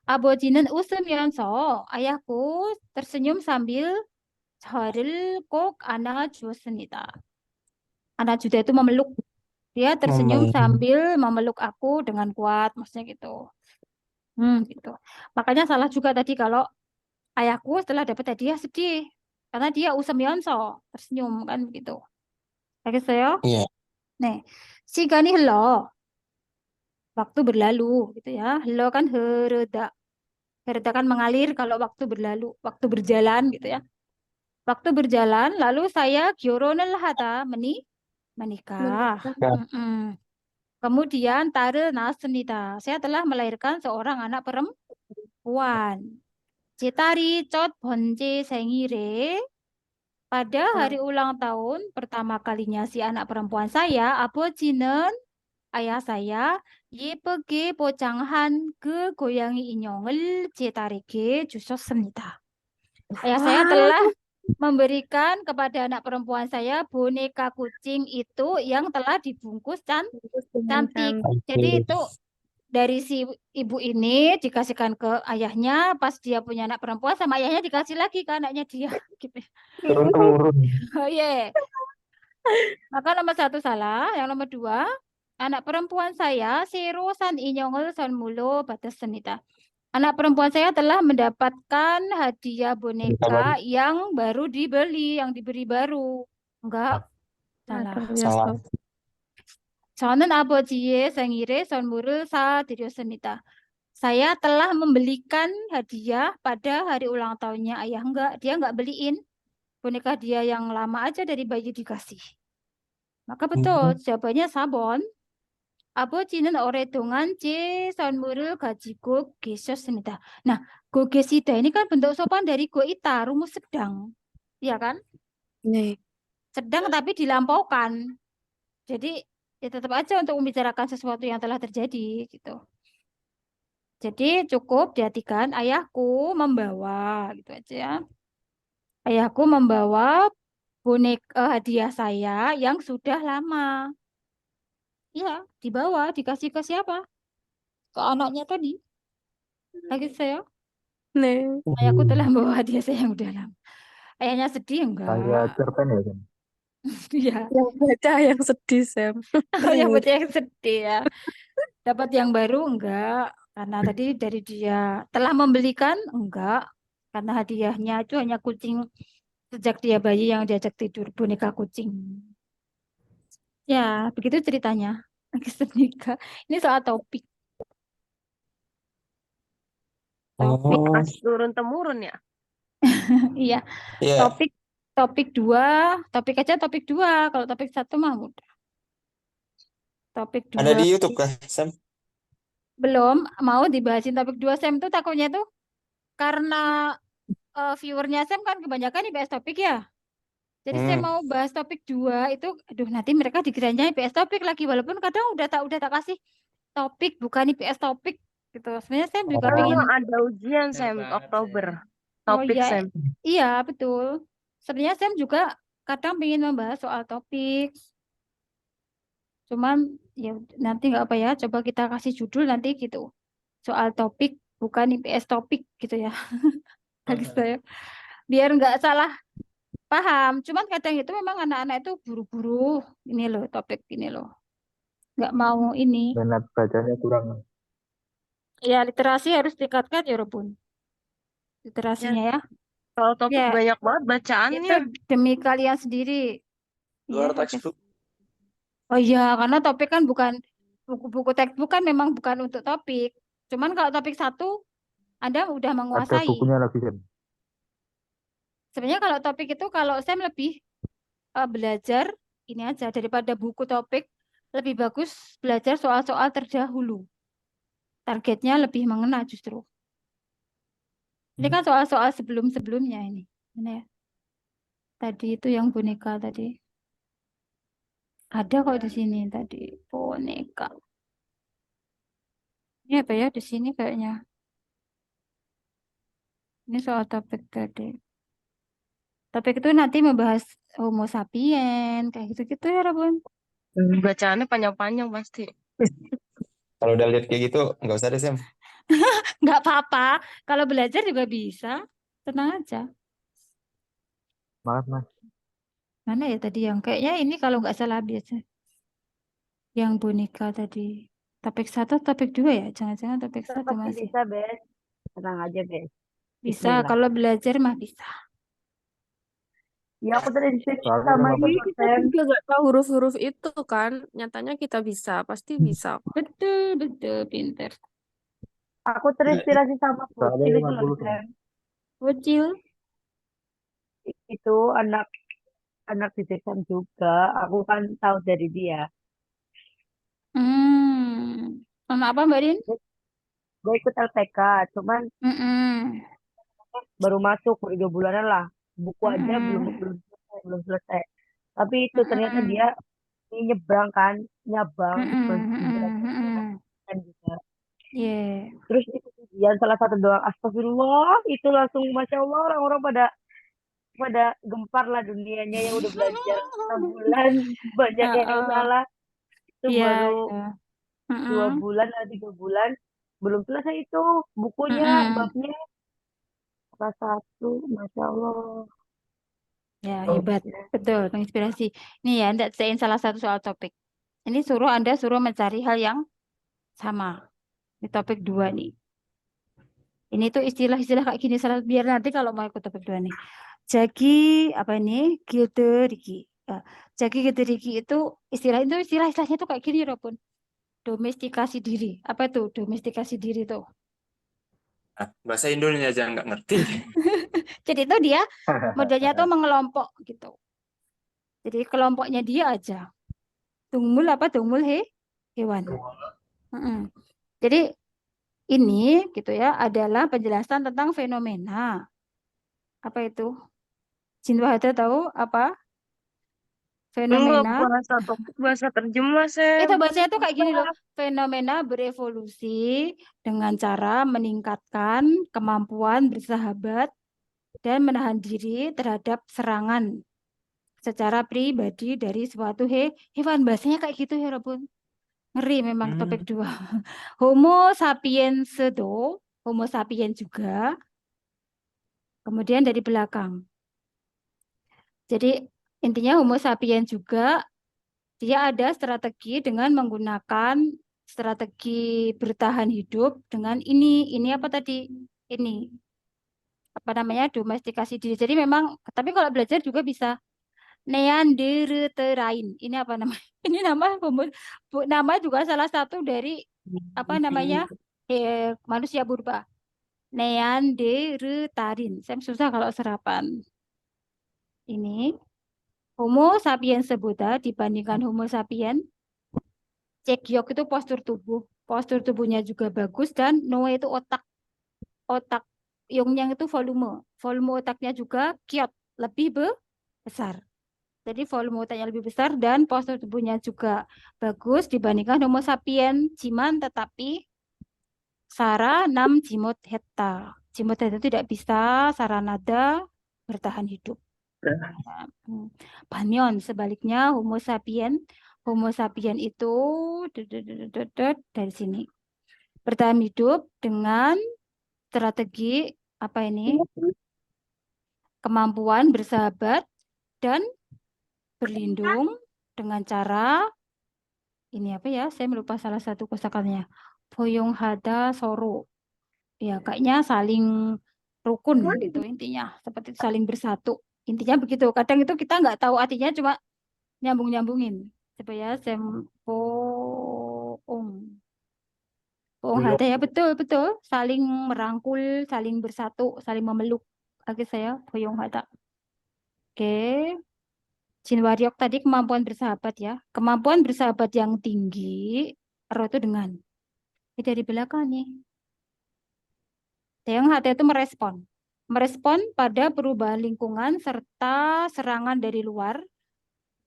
아버지는 웃으면서 ayahku tersenyum sambil 저를 꼭 안아주었습니다. 안아주다 itu memeluk. Dia tersenyum Memeluk. sambil memeluk aku dengan kuat, maksudnya gitu. Gitu. Makanya salah juga tadi kalau ayahku setelah dapat hadiah sedih karena dia 웃으면서 tersenyum kan begitu. 알겠어요? Iya. 네. 시간이 흘러. Waktu berlalu gitu ya. 흘러 kan 흐르다. 흐르다 kan mengalir kalau waktu berlalu, waktu berjalan gitu ya. Waktu berjalan lalu saya 결혼을 하다 menikah. Kemudian ta를 낳았습니다. Saya telah melahirkan seorang anak perempuan. 제 딸이 첫 번째 생일에 pada hari ulang tahun pertama kalinya si anak perempuan saya, 아버지는 ayah saya 예쁘게 포장한 그 고양이 인형을 제 딸에게 주셨습니다. Ayah saya telah memberikan kepada anak perempuan saya boneka kucing itu yang telah dibungkus cantik. Jadi itu dari si ibu ini dikasihkan ke ayahnya, pas dia punya anak perempuan sama ayahnya dikasih lagi ke anaknya dia. Gitu. Turun-temurun. Oh yeah. Maka nomor 1 salah, yang nomor 2, anak perempuan saya 새로 산 인형을 선물로 받았습니다. Anak perempuan saya telah mendapatkan hadiah boneka yang baru dibeli, yang diberi baru. Enggak, salah. Salah. 저는 아버지의 생일에 선물을 사드렸습니다. Saya telah membelikan hadiah pada hari ulang tahunnya ayah. Enggak, dia enggak beliin. Boneka dia yang lama aja dari bayi dikasih. Maka betul, jawabannya sabon. 아버지는 오랫동안 제 선물을 가지고 계셨습니다. Nah, go 계시다 ini kan bentuk sopan dari go ita, rumus sedang. Iya kan? 네. Sedang tapi dilampaukan. Jadi ya tetap aja untuk membicarakan sesuatu yang telah terjadi gitu. Jadi cukup diartikan ayahku membawa gitu aja ya. Ayahku membawa boneka hadiah saya yang sudah lama. Ya, dibawa, dikasih ke siapa? Ke anaknya tadi. Lagi saya. 네. Ayahku telah membawa hadiah saya yang udah lama. Ayahnya sedih enggak? Kayak cerpen ya kan? Iya. Yang baca yang sedih, Sam. Yang baca yang sedih ya. Dapat yang baru enggak? Karena tadi dari dia telah membelikan enggak? Karena hadiahnya itu hanya kucing sejak dia bayi yang diajak tidur, boneka kucing. Ya, begitu ceritanya. Nikah. Ini soal topik. Oh, Turun-temurun ya. Iya. iya. Topik 2, topik aja topik 2. Kalau topik 1 mah mudah. topik Ada 2 di YouTube kah, Sam? belum mau dibahasin topik 2 Sam tuh takutnya tuh karena viewernya Sam kan kebanyakan IPS topik ya. Jadi saya Hmm. mau bahas topik 2 itu, aduh nanti mereka dikiranya IPS topik lagi, walaupun kadang udah tak kasih topik bukan IPS topik gitu. Sebenarnya saya juga Kan pengen, ada ujian Bener Sam banget, Oktober. oh Topik ya, Sam. iya betul. Sebenarnya saya juga kadang pengen membahas soal topik, cuman ya nanti nggak apa ya, coba kita kasih judul nanti gitu, soal topik bukan IPS topik gitu ya. Bagi saya, biar nggak salah paham. Cuman kadang itu memang anak-anak itu buru-buru ini loh topik ini loh, nggak mau ini. Minat bacanya kurang. Ya literasi harus ditingkatkan ya Robun, literasinya ya. Kalau topik Ya banyak banget itu bacaannya. demi kalian sendiri ya. Luar textbook. Oh iya, karena topik kan bukan buku-buku textbook kan memang bukan untuk topik. Cuman kalau topik satu Anda udah Ada menguasai. bukunya lagi kan? Sebenarnya kalau topik itu kalau saya lebih belajar ini aja daripada buku topik, lebih bagus belajar soal-soal terdahulu. Targetnya lebih mengena justru. Ini kan soal-soal sebelum-sebelumnya ini. Mana ya? Tadi itu yang boneka tadi. Ada kok di sini tadi boneka. Ini apa ya di sini kayaknya. Ini soal topik tadi. Topik itu nanti membahas Homo sapien, kayak gitu-gitu ya, Rabun. Bacaannya panjang-panjang pasti. Kalau udah lihat kayak gitu, nggak usah deh, Sam. Nggak apa-apa. Kalau belajar juga bisa. Tenang aja. Semangat mas. Mana ya tadi yang kayaknya ini kalau nggak salah biasa. Yang boneka tadi. Topik 1, topik 2 ya? Jangan-jangan topik 1 Pasti masih. bisa, Bes. Tenang aja, Bes. Bisa, Bismillah. kalau belajar mah bisa. Ya, aku terinspirasi Soalnya sama kenapa? ini, Kita Sam. juga nggak tahu huruf-huruf itu kan. Nyatanya kita bisa, pasti bisa. Betul, betul, pinter. Aku terinspirasi sama Soalnya Bocil itu loh, 50 tuh. Sam. Bocil. Itu anak didik Sam juga. Aku kan tahu dari dia. Sama apa Mbak Din? Gue ikut LPK, cuman Mm-mm. baru masuk 3 bulanan lah. Buku aja belum Mm-mm. belum selesai. Tapi itu ternyata Mm-mm. dia ini nyebrang kan, nyabang Mm-mm. berjalan Mm-mm. kan juga. Yeah. Terus itu ujian salah satu doang astagfirullah itu langsung masya Allah orang-orang pada gempar lah dunianya yang udah belajar 6 bulan banyak yang salah itu Iya, baru iya. 2 bulan atau 3 bulan belum selesai itu bukunya Mm-mm. babnya kelas 1 masya Allah. Ya, hebat. Betul, menginspirasi. Ini ya, Anda ceritain salah satu soal topik. Ini Anda suruh mencari hal yang sama. Di topik 2 nih. Ini tuh istilah-istilah kayak gini, salah biar nanti kalau mau ikut topik 2 nih. Jagi, apa ini? Gilderiki. Jagi Gilderiki itu istilahnya tuh kayak gini, Robun. Domestikasi diri. Apa itu domestikasi diri tuh? Ah, bahasa Indonesia aja nggak ngerti. Jadi itu dia modelnya tuh mengelompok gitu. Jadi kelompoknya dia aja. Tungmul apa tungmul hewan. Mm-mm. Jadi ini gitu ya adalah penjelasan tentang fenomena. Apa itu? Jinwa ada tahu apa? Enggak, Fenomena. bahasa topik bahasa terjemah Sam. Itu bahasanya tuh kayak gini loh. Fenomena berevolusi dengan cara meningkatkan kemampuan bersahabat dan menahan diri terhadap serangan secara pribadi dari suatu hewan. Bahasanya kayak gitu ya Robun. Ngeri memang topik 2. Homo sapiens Homo sapiens juga. Kemudian dari belakang. Jadi intinya Homo sapiens juga dia ada strategi dengan menggunakan strategi bertahan hidup dengan ini apa tadi? Ini apa namanya? Domestikasi diri. Jadi memang tapi kalau belajar juga bisa Neanderthalain. Ini apa namanya? Ini nama juga salah satu dari apa namanya? Manusia purba. Neanderthalain. Saya susah kalau serapan. Ini Homo sapiens sebota dibandingkan Homo sapiens Cekyok itu postur tubuh. Postur tubuhnya juga bagus dan Noe itu otak. Otak Yongyang itu volume. Volume otaknya juga kiot, lebih besar. Jadi volume otaknya lebih besar dan postur tubuhnya juga bagus dibandingkan Homo sapien Jiman, tetapi Sara Nam Jimot Heta. Jimot Heta tidak bisa Saranada bertahan hidup. Banyon sebaliknya Homo sapien itu dari sini bertahan hidup dengan strategi apa ini? Kemampuan bersahabat dan berlindung dengan cara ini apa ya? Saya melupa salah satu kosakatanya. Boyong hada soro. Ya, kayaknya saling rukun gitu intinya. Seperti saling bersatu. Intinya begitu. Kadang itu kita nggak tahu artinya, cuma nyambung-nyambungin. Supaya sempoong. Poong hada ya, betul. Saling merangkul, saling bersatu, saling memeluk. Oke saya, boyong hada. Oke. Jin Waryok tadi kemampuan bersahabat ya. Kemampuan bersahabat yang tinggi, Ro itu dengan. Ini dari belakang nih. Yang hati itu merespon. Merespon pada perubahan lingkungan serta serangan dari luar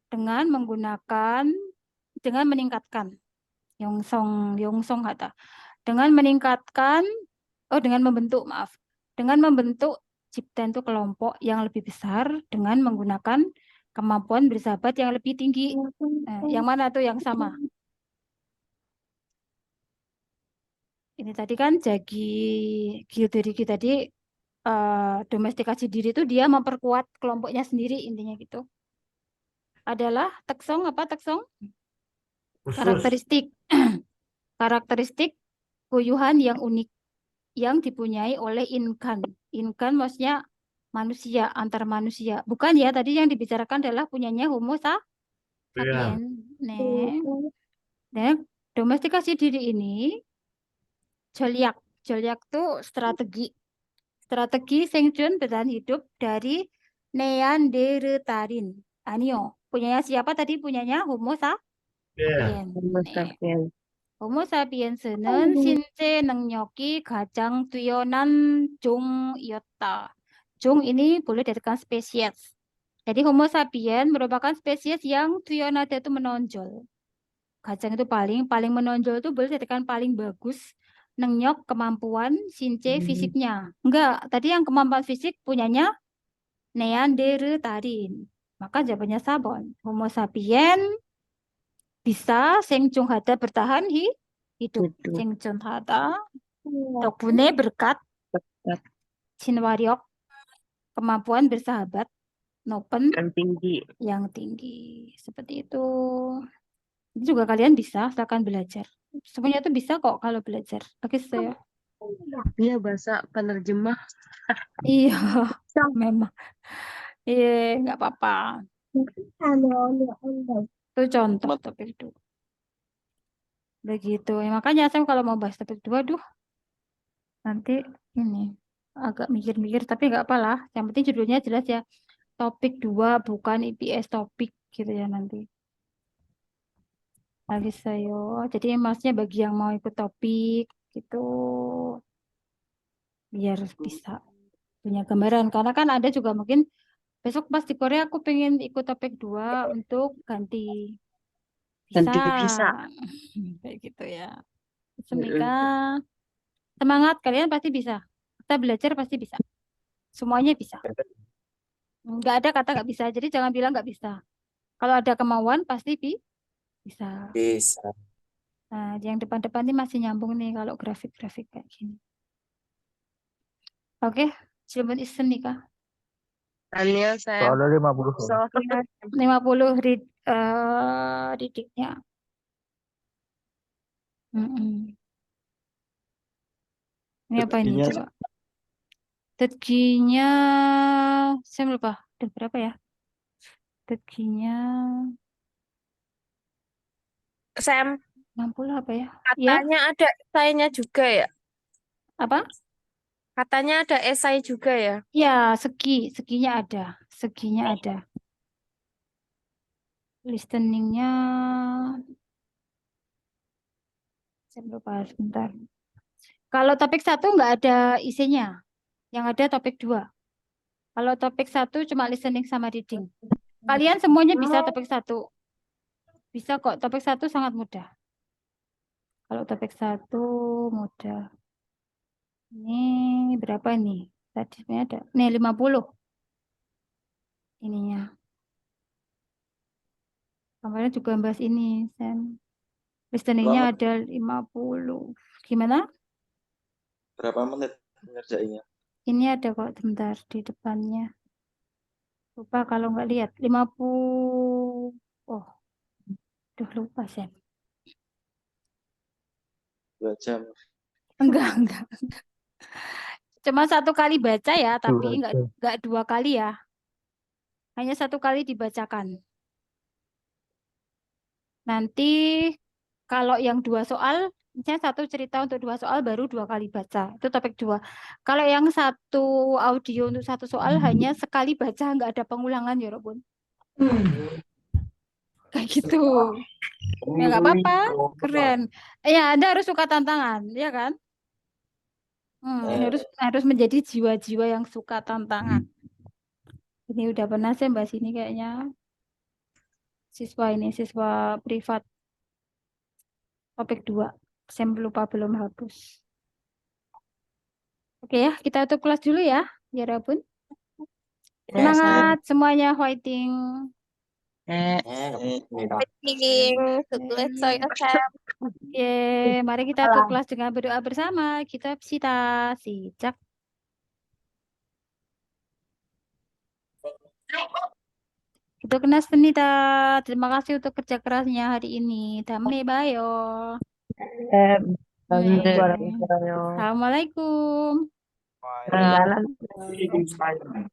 dengan meningkatkan Yongsong Hata. Dengan membentuk cipta itu kelompok yang lebih besar dengan menggunakan kemampuan bersahabat yang lebih tinggi. Yang mana tuh yang sama? Ini tadi kan Gyuderiki tadi domestikasi diri itu dia memperkuat kelompoknya sendiri, intinya gitu. Adalah teksong apa teksong? Karakteristik kuyuhan yang unik yang dipunyai oleh inkan. Inkan maksudnya manusia, antar manusia. Bukan ya, tadi yang dibicarakan adalah punyanya Homo sapien. Nah, domestikasi diri ini Jolyak tuh strategi Sengchun bertahan hidup dari Neandertharin. Anio, punyanya siapa tadi? Punyanya Homo sapien. Homo sapiens는 신체 능력이 가장 뛰어난 종이었다. 종 ini boleh dikatakan spesies. Jadi Homo sapien merupakan spesies yang tuyonada itu menonjol. Kacang itu paling menonjol itu boleh dikatakan paling bagus. Nengyok kemampuan since fisiknya. Enggak, tadi yang kemampuan fisik punyanya Neandertharin. Maka jawabannya Sabon. Homo sapien bisa Sengchung Hada bertahan hidup. Sengchung Hada 덕분에 berkat Jin Waryok kemampuan bersahabat Nopen yang tinggi. Seperti itu. Itu juga kalian bisa, silakan belajar. Semuanya itu bisa kok kalau belajar. Oke, saya. Iya, bahasa penerjemah. Iya, memang. Iya, nggak apa-apa. Itu contoh topik itu. Begitu. Ya, makanya saya kalau mau bahas topik 2, nanti ini agak mikir-mikir, tapi nggak apalah. Yang penting judulnya jelas ya. Topik 2 bukan IPS topik gitu ya nanti. Lagi saya. Jadi maksudnya bagi yang mau ikut topik gitu biar bisa punya gambaran. Karena kan ada juga mungkin besok pas di Korea aku pengen ikut topik 2 untuk ganti Bisa. Kayak gitu ya. Semoga semangat, kalian pasti bisa. Kita belajar pasti bisa. Semuanya bisa. Nggak ada kata nggak bisa. Jadi jangan bilang nggak bisa. Kalau ada kemauan pasti bisa. Nah, yang depan-depan ini masih nyambung nih kalau grafik-grafik kayak gini. Oke, Cilebut Isen nih Kak. Daniel, saya Soalnya 50 soal. 50 didiknya. Ini apa ini Rezekinya coba? Rezekinya saya lupa. Ada berapa ya? Rezekinya Sam, 60 apa ya? Ya, katanya ada esainya juga ya? apa? Katanya ada esai juga ya? Ya, seginya ada. Seginya ada. Listeningnya Saya lupa sebentar. Kalau topik 1 nggak ada isinya. Yang ada topik 2. Kalau topik 1 cuma listening sama reading. Kalian semuanya bisa topik 1. Bisa kok, topik 1 sangat mudah. Kalau topik 1 mudah. Ini berapa nih? Tadi ada. Nih 50. Ininya. Kemarin juga bahas ini, Sam. Listeningnya ada 50. Gimana? Berapa menit ngerjainnya? Ini ada kok sebentar di depannya. Lupa kalau nggak lihat. 50. Oh, duh lupa, Sam. 2 jam. Enggak. Cuma 1 kali baca ya, tapi enggak 2 kali ya. Hanya 1 kali dibacakan. Nanti kalau yang 2 soal, misalnya 1 cerita untuk 2 soal baru 2 kali baca. Itu topik 2. Kalau yang 1 audio untuk 1 soal hanya sekali baca, enggak ada pengulangan ya, Robun. Kayak gitu. Ya enggak apa-apa, keren. Ya, Anda harus suka tantangan, ya kan? Harus menjadi jiwa-jiwa yang suka tantangan. Ini udah pernah saya bahas ini kayaknya. Siswa privat. Topik 2. Saya lupa belum hapus. Oke ya, kita tutup kelas dulu ya. Ya Rabun. Semangat semuanya, fighting. Sukses saya Sam. Oke, mari kita tutup kelas dengan berdoa bersama. Kita sita sijak. Itu kena Senita. Terima kasih untuk kerja kerasnya hari ini. Damai bayo. Assalamualaikum. Waalaikumsalam.